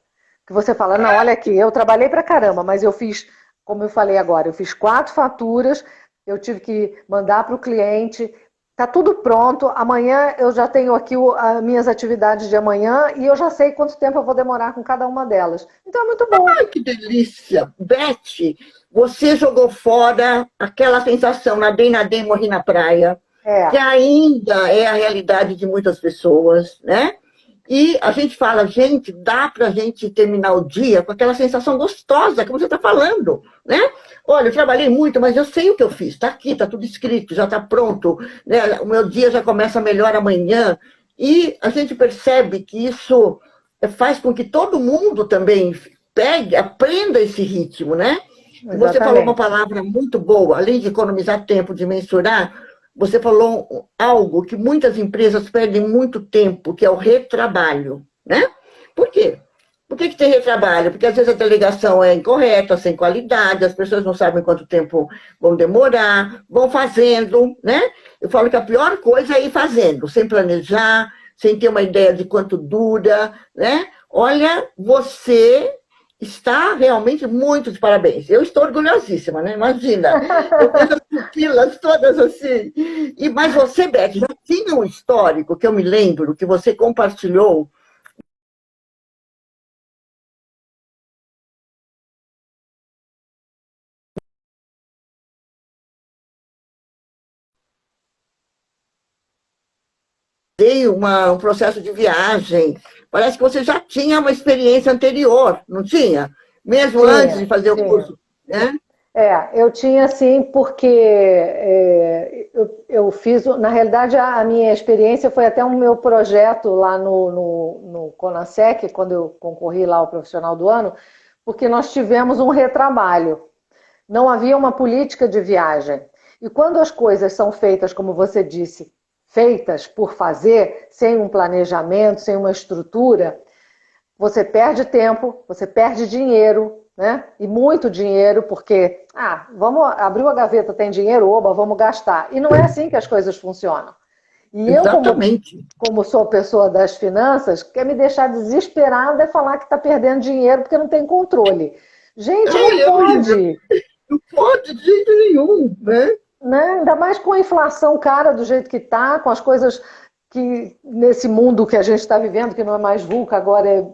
Que você fala, não, olha aqui, eu trabalhei pra caramba, mas eu fiz, como eu falei agora, eu fiz 4 faturas, eu tive que mandar para o cliente, tá tudo pronto, amanhã eu já tenho aqui as minhas atividades de amanhã e eu já sei quanto tempo eu vou demorar com cada uma delas. Então é muito bom. Ai, que delícia! Beth, você jogou fora aquela sensação, nadei, morri na praia, que É, ainda é a realidade de muitas pessoas, né? E a gente fala, gente, dá para a gente terminar o dia com aquela sensação gostosa que você está falando, né? Olha, eu trabalhei muito, mas eu sei o que eu fiz. Está aqui, está tudo escrito, já está pronto, né? O meu dia já começa melhor amanhã. E a gente percebe que isso faz com que todo mundo também pegue, aprenda esse ritmo, né? Você falou uma exatamente. palavra muito boa, além de economizar tempo, de mensurar, você falou algo que muitas empresas perdem muito tempo, que é o retrabalho, né? Por quê? Por que tem retrabalho? Porque às vezes a delegação é incorreta, sem qualidade, as pessoas não sabem quanto tempo vão demorar, vão fazendo, né? Eu falo que a pior coisa é ir fazendo, sem planejar, sem ter uma ideia de quanto dura, né? Olha, você está realmente muito de parabéns. Eu estou orgulhosíssima, né? Imagina, eu vejo as pupilas todas assim. Mas você, Beth, já tinha um histórico que eu me lembro, que você compartilhou. Dei um processo de viagem. Parece que você já tinha uma experiência anterior, não tinha? Mesmo antes de Tinha, fazer o tinha. curso, né? Eu tinha sim, porque eu fiz, na realidade, a minha experiência foi até um meu projeto lá no Conasec, quando eu concorri lá ao Profissional do Ano, porque nós tivemos um retrabalho. Não havia uma política de viagem. E quando as coisas são feitas, como você disse, feitas por fazer, sem um planejamento, sem uma estrutura, você perde tempo, você perde dinheiro, né? E muito dinheiro, porque, vamos, abriu a gaveta, tem dinheiro, oba, vamos gastar. E não é assim que as coisas funcionam. E eu, Exatamente. como sou pessoa das finanças, quer me deixar desesperada é falar que está perdendo dinheiro porque não tem controle. Gente, não É horrível. pode, Não pode de jeito nenhum, né? né? Ainda mais com a inflação cara do jeito que está, com as coisas que nesse mundo que a gente está vivendo, que não é mais VUCA, agora é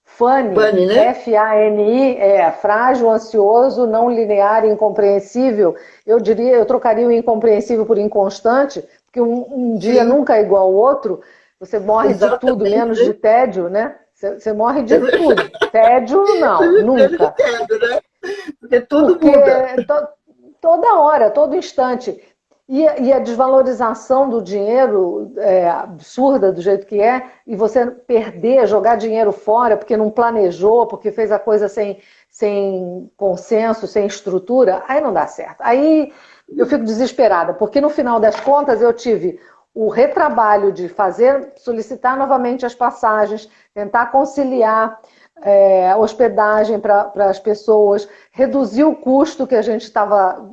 FANI, Pane, né? FANI, frágil, ansioso, não linear, incompreensível. Eu diria, eu trocaria o incompreensível por inconstante, porque um dia Sim, nunca é igual ao outro. Você morre de tudo, exatamente, menos né? de tédio, né? Você morre de tudo. Tédio, não, Eu nunca. entendo, né? Porque tudo Porque muda. toda hora, todo instante. E a desvalorização do dinheiro absurda do jeito que é, e você perder, jogar dinheiro fora porque não planejou, porque fez a coisa sem consenso, sem estrutura, aí não dá certo. Aí eu fico desesperada, porque no final das contas eu tive o retrabalho de fazer, solicitar novamente as passagens, tentar conciliar hospedagem para as pessoas, reduzir o custo que a gente estava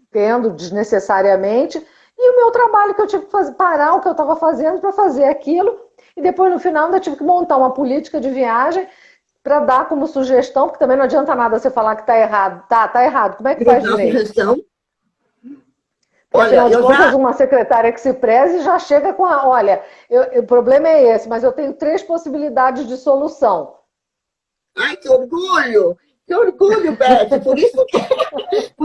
tendo desnecessariamente, e o meu trabalho que eu tive que fazer, parar o que eu estava fazendo para fazer aquilo, e depois no final ainda tive que montar uma política de viagem para dar como sugestão, porque também não adianta nada você falar que está errado. Tá errado, como é que Queria faz dar uma direito? sugestão. Porque Olha, afinal de eu contas, já. uma secretária que se preze já chega com olha, o problema é esse, mas eu tenho 3 possibilidades de solução. Ai, que orgulho! Que orgulho, Beth! Por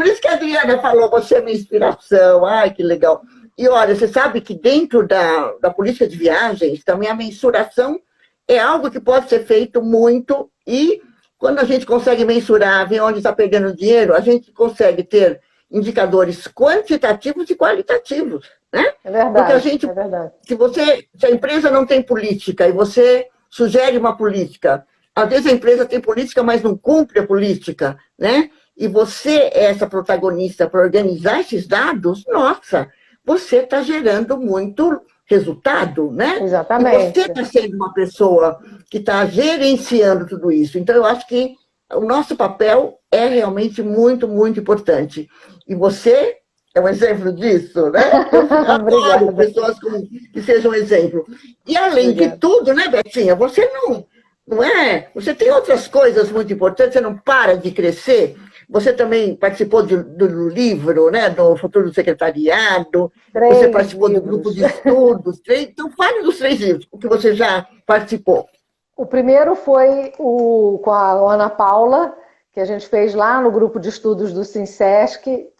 isso que a Adriana falou, você é minha inspiração. Ai, que legal. E olha, você sabe que dentro da política de viagens, também a mensuração é algo que pode ser feito muito, e quando a gente consegue mensurar, ver onde está perdendo dinheiro, a gente consegue ter indicadores quantitativos e qualitativos, né? É Porque a verdade, gente, é verdade. se a empresa não tem política e você sugere uma política, Às vezes a empresa tem política, mas não cumpre a política, né? E você é essa protagonista para organizar esses dados, nossa, você está gerando muito resultado, né? E você Exatamente. está sendo uma pessoa que está gerenciando tudo isso. Então, eu acho que o nosso papel é realmente muito, muito importante. E você é um exemplo disso, né? Eu adoro Obrigada. pessoas que sejam um exemplo. E, além de Obrigada. tudo, né, Betinha, você não é? Você tem outras coisas muito importantes, você não para de crescer. Você também participou do livro, né, do Futuro do Secretariado, você 3 participou do grupo livros. de estudos, então fale dos 3 livros, o que você já participou. O primeiro foi com a Ana Paula, que a gente fez lá no grupo de estudos do Sincesp,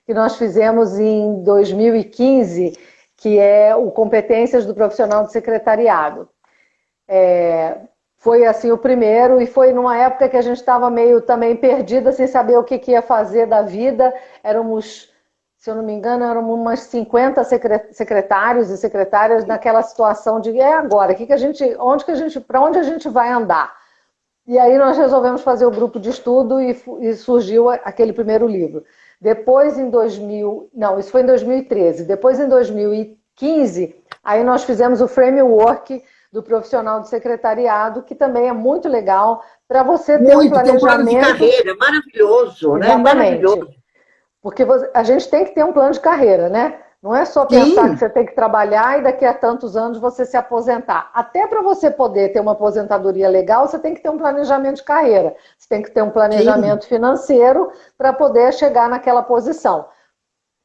que nós fizemos em 2015, que é o Competências do Profissional de Secretariado. Foi assim o primeiro, e foi numa época que a gente estava meio também perdida, sem saber o que ia fazer da vida. Éramos, se eu não me engano, éramos umas 50 secretários e secretárias naquela situação de agora, para onde a gente vai andar? E aí nós resolvemos fazer o grupo de estudo e surgiu aquele primeiro livro. Depois, isso foi em 2013. Depois, em 2015, aí nós fizemos o framework do profissional de secretariado, que também é muito legal para você ter um Muito, tem um plano de planejamento. carreira maravilhoso, né? Exatamente. Maravilhoso. Porque a gente tem que ter um plano de carreira, né? Não é só pensar que Sim, você tem que trabalhar e daqui a tantos anos você se aposentar. Até para você poder ter uma aposentadoria legal, você tem que ter um planejamento de carreira. Você tem que ter um sim. planejamento financeiro para poder chegar naquela posição.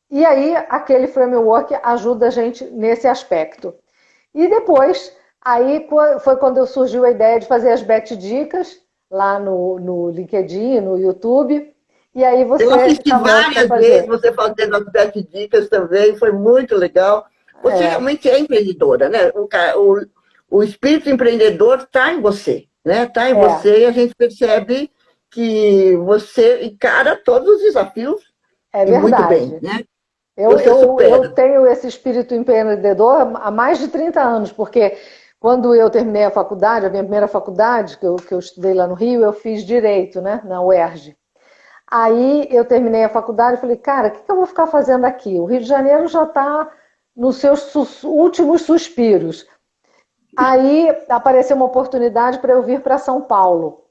E aí, aquele framework ajuda a gente nesse aspecto. E depois, aí foi quando surgiu a ideia de fazer as Bet Dicas lá no LinkedIn, no YouTube. E aí Eu você assisti chamou para várias vezes fazer. você fazendo as 7 dicas também, foi muito legal. Você É, realmente é empreendedora, né? O espírito empreendedor está em você, né? Está em é, você e a gente percebe que você encara todos os desafios é e muito bem, verdade. né? Eu, Você eu, eu supera. tenho esse espírito empreendedor há mais de 30 anos, porque quando eu terminei a faculdade, a minha primeira faculdade, que eu estudei lá no Rio, eu fiz Direito, né, na UERJ. Aí eu terminei a faculdade e falei, cara, o que eu vou ficar fazendo aqui? O Rio de Janeiro já está nos seus últimos suspiros. Aí apareceu uma oportunidade para eu vir para São Paulo.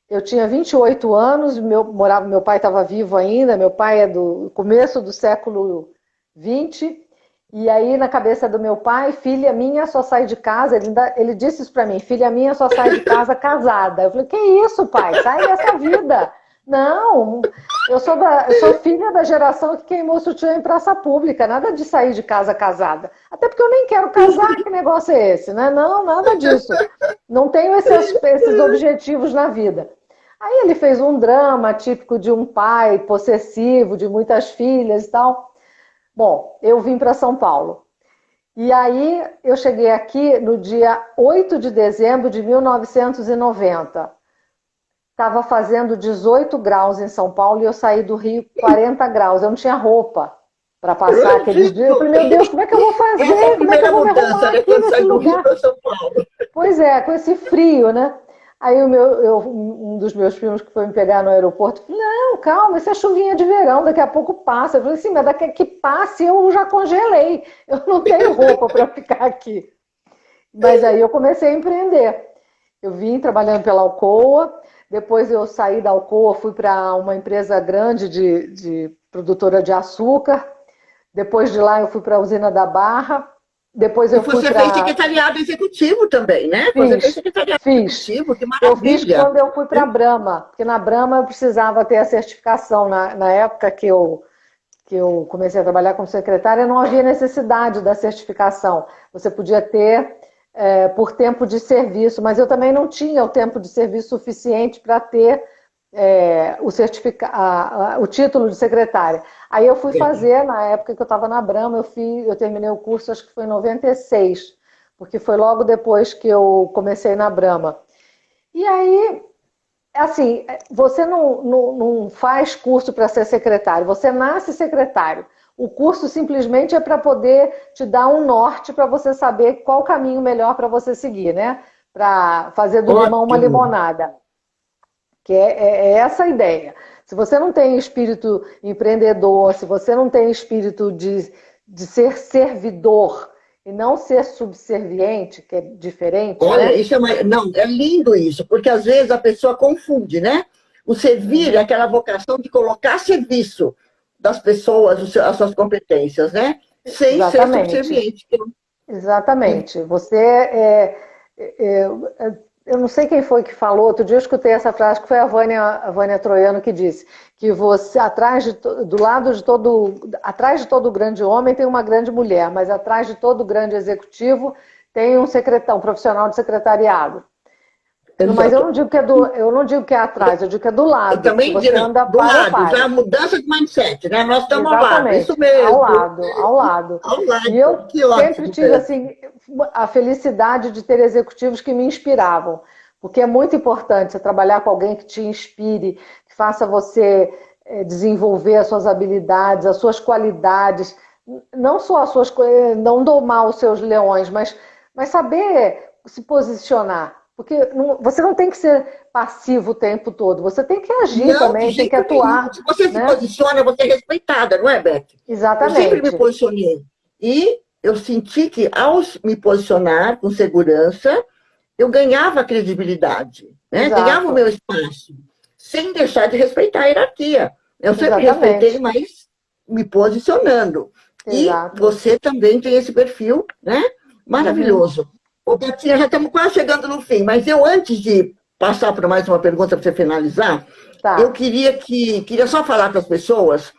Eu tinha 28 anos, meu pai estava vivo ainda, meu pai é do começo do século XX, e aí na cabeça do meu pai, filha minha só sai de casa, ele disse isso para mim, filha minha só sai de casa casada. Eu falei, que isso, pai? Sai dessa vida. Não, eu sou filha da geração que queimou sutiã em praça pública, nada de sair de casa casada. Até porque eu nem quero casar, que negócio é esse, né? Não, nada disso. Não tenho esses objetivos na vida. Aí ele fez um drama típico de um pai possessivo, de muitas filhas e tal. Bom, eu vim para São Paulo. E aí eu cheguei aqui no dia 8 de dezembro de 1990. Estava fazendo 18 graus em São Paulo e eu saí do Rio 40 graus. Eu não tinha roupa para Eu passar aqueles dias. Eu falei, meu Deus, como é que eu vou Essa é a fazer? Como é que eu primeira vou me mudança, arrumar né? aqui Quando nesse sai do Rio lugar? para São Paulo. Pois é, com esse frio, né? Aí um dos meus primos que foi me pegar no aeroporto falou, não, calma, isso é chuvinha de verão, daqui a pouco passa. Eu falei assim, mas daqui a que passe eu já congelei, eu não tenho roupa para ficar aqui. Mas aí eu comecei a empreender. Eu vim trabalhando pela Alcoa, depois eu saí da Alcoa, fui para uma empresa grande de produtora de açúcar, depois de lá eu fui para a usina da Barra, depois E eu fui você fez para secretariado executivo também, né? Você fez Fiz, secretariado fiz. executivo, que Eu fiz maravilha. quando eu fui para a Brahma, porque na Brahma eu precisava ter a certificação. Na época que eu comecei a trabalhar como secretária, não havia necessidade da certificação. Você podia ter por tempo de serviço, mas eu também não tinha o tempo de serviço suficiente para ter o título de secretária. Aí eu fui fazer, na época que eu estava na Brahma, eu terminei o curso, acho que foi em 96, porque foi logo depois que eu comecei na Brahma. E aí, assim, você não faz curso para ser secretário, você nasce secretário. O curso simplesmente é para poder te dar um norte para você saber qual caminho melhor para você seguir, né? para fazer do limão uma Ótimo. limonada. Que é essa a ideia. Se você não tem espírito empreendedor, se você não tem espírito de ser servidor e não ser subserviente, que é diferente, Olha, né? isso não, é lindo isso, porque às vezes a pessoa confunde, né? O servir é aquela vocação de colocar a serviço das pessoas as suas competências, né? Sem ser Exatamente. subserviente. Exatamente. Eu não sei quem foi que falou, outro dia eu escutei essa frase, que foi a Vânia Troiano que disse que você, atrás de todo grande homem tem uma grande mulher, mas atrás de todo grande executivo tem um profissional de secretariado. Mas eu Exato. não digo eu não digo que é atrás, eu digo que é do Eu lado, que também você digo, anda do para lado, já a pares. mudança de mindset, né? Nós estamos ao lado, isso Exatamente, ao mesmo, lado, ao lado. ao E eu lado. Que sempre ótimo, tive Beth. assim a felicidade de ter executivos que me inspiravam, porque é muito importante você trabalhar com alguém que te inspire, que faça você desenvolver as suas habilidades, as suas qualidades, não só não domar os seus leões, mas saber se posicionar. Porque você não tem que ser passivo o tempo todo, você tem que agir Não, de também, tem que jeito nenhum. atuar, Se você se né? posiciona, você é respeitada, não é, Beth? Eu sempre me Exatamente. posicionei. E eu senti que, ao me posicionar com segurança, eu ganhava credibilidade, né? Ganhava o Exato. meu espaço, sem deixar de respeitar a hierarquia. Eu sempre respeitei, Exatamente. mas me posicionando. E Exato. você também tem esse perfil, né? Uhum. Maravilhoso. Ô, Betinha, já estamos quase chegando no fim, mas eu, antes de passar para mais uma pergunta para você finalizar, eu Tá. queria só falar para as pessoas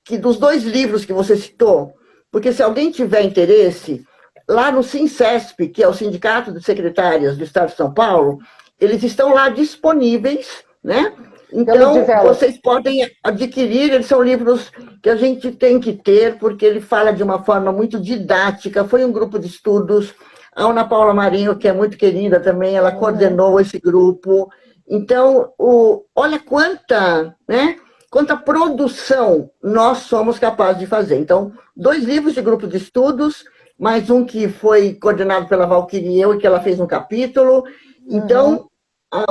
que dos dois livros que você citou, porque se alguém tiver interesse, lá no SINCESP, que é o Sindicato de Secretárias do Estado de São Paulo, eles estão lá disponíveis, né? Pelo Então, Develop. vocês podem adquirir, eles são livros que a gente tem que ter, porque ele fala de uma forma muito didática, foi um grupo de estudos, a Ana Paula Marinho, que é muito querida também, ela Uhum. coordenou esse grupo. Então, olha né, quanta produção nós somos capazes de fazer. Então, 2 livros de grupo de estudos, mais um que foi coordenado pela Valquíria e eu, e que ela fez um capítulo. Uhum. Então,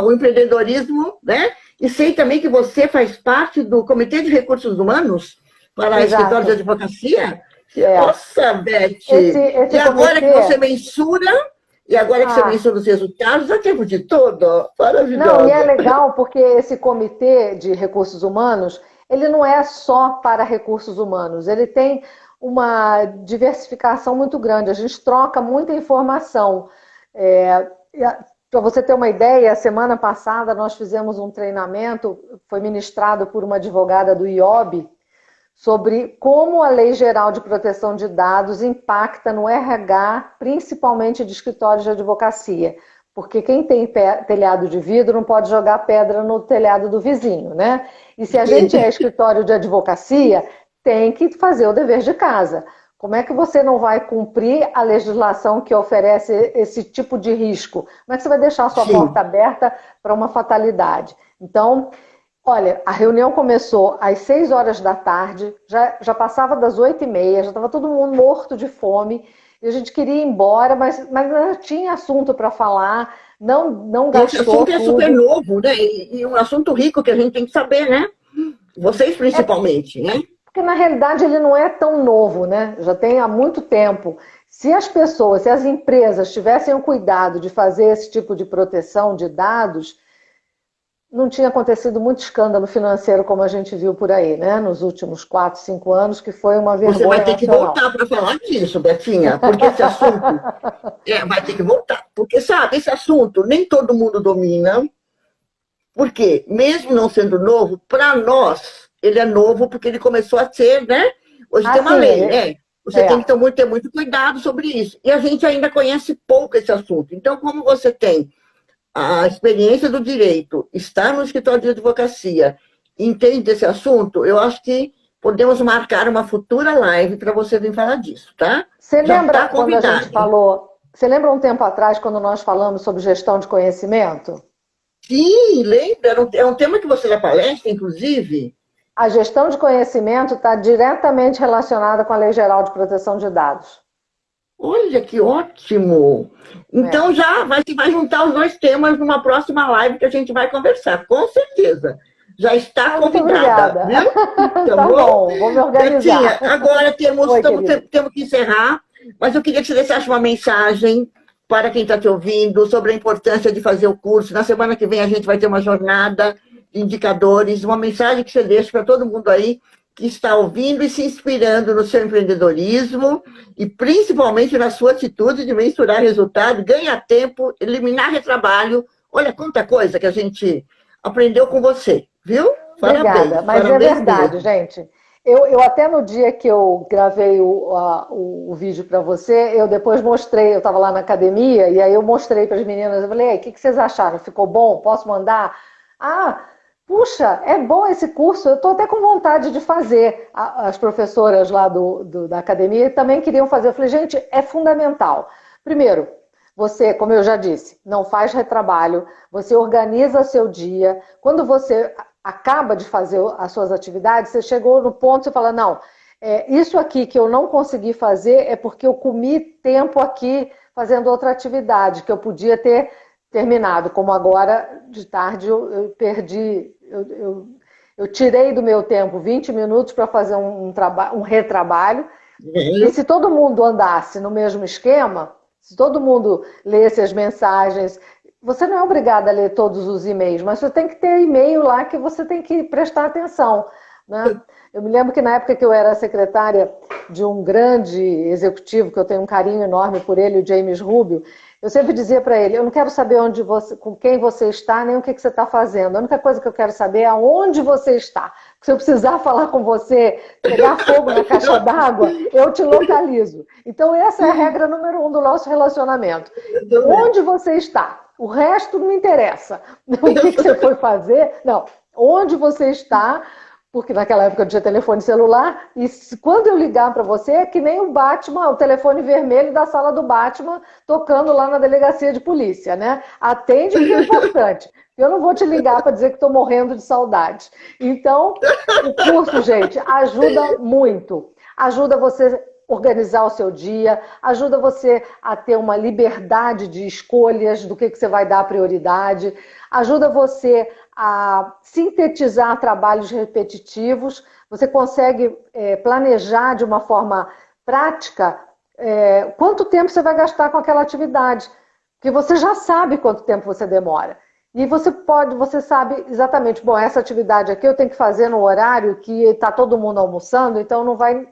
o empreendedorismo, né? E sei também que você faz parte do Comitê de Recursos Humanos para a Escritório de Exato. Advocacia. É. Nossa, Beth! E Esse agora que você comitê. mensura, e agora que você Ah, mensura os resultados, dá tempo de todo. não, e é Maravilhosa. legal porque esse comitê de recursos humanos, ele não é só para recursos humanos, ele tem uma diversificação muito grande, a gente troca muita informação. Para você ter uma ideia, a semana passada nós fizemos um treinamento, foi ministrado por uma advogada do IOB, sobre como a Lei Geral de Proteção de Dados impacta no RH, principalmente de escritórios de advocacia. Porque quem tem telhado de vidro não pode jogar pedra no telhado do vizinho, né? E se a gente é escritório de advocacia, tem que fazer o dever de casa. Como é que você não vai cumprir a legislação que oferece esse tipo de risco? Como é que você vai deixar a sua porta Sim. aberta para uma fatalidade? Então, olha, a reunião começou às 6 horas da tarde, já passava das 8h30, já estava todo mundo morto de fome, e a gente queria ir embora, mas já tinha assunto para falar, não E esse gastou assunto é super tudo. novo, né? E um assunto rico que a gente tem que saber, né? Vocês principalmente, né? Porque na realidade ele não é tão novo, né? Já tem há muito tempo. Se as pessoas, se as empresas tivessem o cuidado de fazer esse tipo de proteção de dados, não tinha acontecido muito escândalo financeiro como a gente viu por aí, né? Nos últimos 4, 5 anos, que foi uma Você vai vergonha ter que nacional. voltar para falar disso, Betinha, porque esse assunto vai ter que voltar. Porque, sabe, esse assunto nem todo mundo domina, porque, mesmo não sendo novo, para nós, ele é novo porque ele começou a ser, né? Hoje tem uma Assim, lei, né? Você tem que é. ter muito cuidado sobre isso. E a gente ainda conhece pouco esse assunto. Então, como você tem a experiência do direito, está no escritório de advocacia, entende esse assunto, eu acho que podemos marcar uma futura live para você vir falar disso, tá? Você Já lembra está quando a gente convidada. falou? Você lembra um tempo atrás quando nós falamos sobre gestão de conhecimento? Sim, lembra? É um tema que você já palestra, inclusive. A gestão de conhecimento está diretamente relacionada com a Lei Geral de Proteção de Dados. Olha, que ótimo! Então já vai juntar os dois temas numa próxima live que a gente vai conversar, com certeza. Já está Muito convidada, obrigada. viu? Tá Tá bom? bom, vou me organizar. Betinha, agora Oi, querida. temos que encerrar, mas eu queria que você deixasse uma mensagem para quem está te ouvindo sobre a importância de fazer o curso. Na semana que vem a gente vai ter uma jornada de indicadores, uma mensagem que você deixa para todo mundo aí que está ouvindo e se inspirando no seu empreendedorismo e principalmente na sua atitude de mensurar resultado, ganhar tempo, eliminar retrabalho. Olha quanta coisa que a gente aprendeu com você, viu? Obrigada, Parabéns, mas é parabéns verdade, mesmo. gente. Eu até no dia que eu gravei o vídeo para você, eu depois mostrei, eu estava lá na academia, e aí eu mostrei para as meninas, eu falei, o que vocês acharam? Ficou bom? Posso mandar? Ah, puxa, é bom esse curso, eu estou até com vontade de fazer. As professoras lá da academia também queriam fazer. Eu falei, gente, é fundamental. Primeiro, você, como eu já disse, não faz retrabalho, você organiza seu dia. Quando você acaba de fazer as suas atividades, você chegou no ponto, você fala, não, isso aqui que eu não consegui fazer é porque eu comi tempo aqui fazendo outra atividade, que eu podia ter terminado, como agora de tarde eu perdi, eu tirei do meu tempo 20 minutos para fazer um retrabalho, e se todo mundo andasse no mesmo esquema, se todo mundo lesse as mensagens, você não é obrigada a ler todos os e-mails, mas você tem que ter e-mail lá que você tem que prestar atenção, né? Eu me lembro que na época que eu era secretária de um grande executivo, que eu tenho um carinho enorme por ele, o James Rubio, eu sempre dizia para ele, eu não quero saber com quem você está, nem o que você está fazendo. A única coisa que eu quero saber é aonde você está. Se eu precisar falar com você, pegar fogo na caixa d'água, eu te localizo. Então essa é a regra número 1 do nosso relacionamento. Onde você está? O resto não interessa. O que você foi fazer? Não. Onde você está? Porque naquela época não tinha telefone celular, e quando eu ligar para você, é que nem o Batman, o telefone vermelho da sala do Batman, tocando lá na delegacia de polícia, né? Atende que é importante. Eu não vou te ligar para dizer que estou morrendo de saudade. Então, o curso, gente, ajuda muito. Ajuda você organizar o seu dia, ajuda você a ter uma liberdade de escolhas do que você vai dar prioridade, ajuda você a sintetizar trabalhos repetitivos, você consegue planejar de uma forma prática quanto tempo você vai gastar com aquela atividade, porque você já sabe quanto tempo você demora. E você sabe exatamente, bom, essa atividade aqui eu tenho que fazer no horário que está todo mundo almoçando, então não vai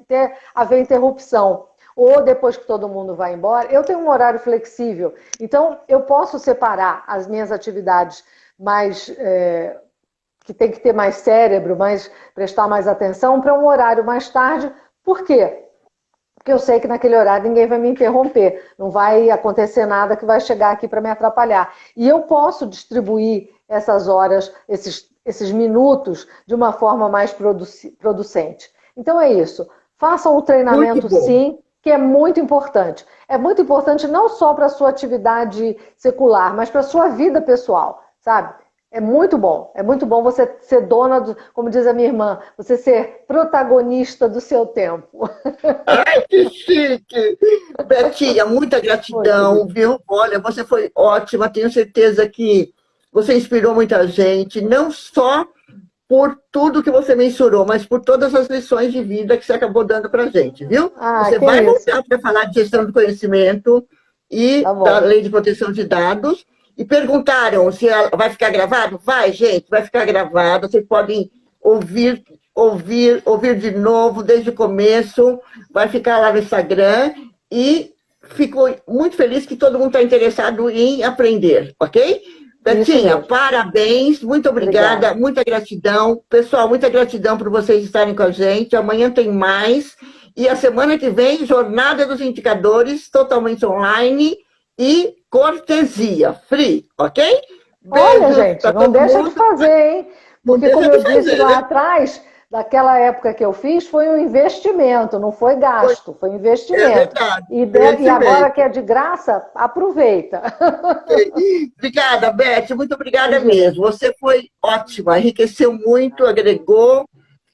haver interrupção. Ou depois que todo mundo vai embora, eu tenho um horário flexível, então eu posso separar as minhas atividades mais que tem que ter mais cérebro, prestar mais atenção para um horário mais tarde. Por quê? Porque eu sei que naquele horário ninguém vai me interromper, não vai acontecer nada que vai chegar aqui para me atrapalhar. E eu posso distribuir essas horas, esses minutos, de uma forma mais producente. Então é isso. Façam o treinamento sim, que é muito importante. É muito importante não só para a sua atividade secular, mas para a sua vida pessoal, sabe? É muito bom você ser dona, como diz a minha irmã, você ser protagonista do seu tempo. Ai, que chique! Betinha, muita gratidão, viu? Olha, você foi ótima, tenho certeza que você inspirou muita gente, não só por tudo que você mensurou, mas por todas as lições de vida que você acabou dando para a gente, viu? Você vai voltar para falar de gestão do conhecimento e da Lei de Proteção de Dados. E perguntaram se vai ficar gravado? Vai, gente, vai ficar gravado. Vocês podem ouvir de novo, desde o começo. Vai ficar lá no Instagram. E fico muito feliz que todo mundo está interessado em aprender, ok? Betinha, parabéns, muito obrigada, muita gratidão. Pessoal, muita gratidão por vocês estarem com a gente. Amanhã tem mais. E a semana que vem, Jornada dos Indicadores, totalmente online e cortesia, free, ok? Olha, gente, não deixa de fazer, hein? Porque, como eu disse lá atrás, daquela época que eu fiz, foi um investimento, não foi gasto, foi investimento. É verdade. E agora que é de graça, aproveita. Obrigada, Beth, muito obrigada mesmo. Você foi ótima, enriqueceu muito, agregou,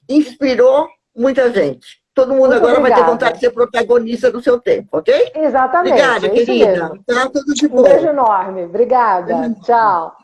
inspirou muita gente. todo mundo Muito agora vai ter obrigada. vontade de ser protagonista do seu tempo, ok? Exatamente. Obrigada, É isso querida. mesmo. Tá tudo de Um bom. beijo enorme. Obrigada. Tchau.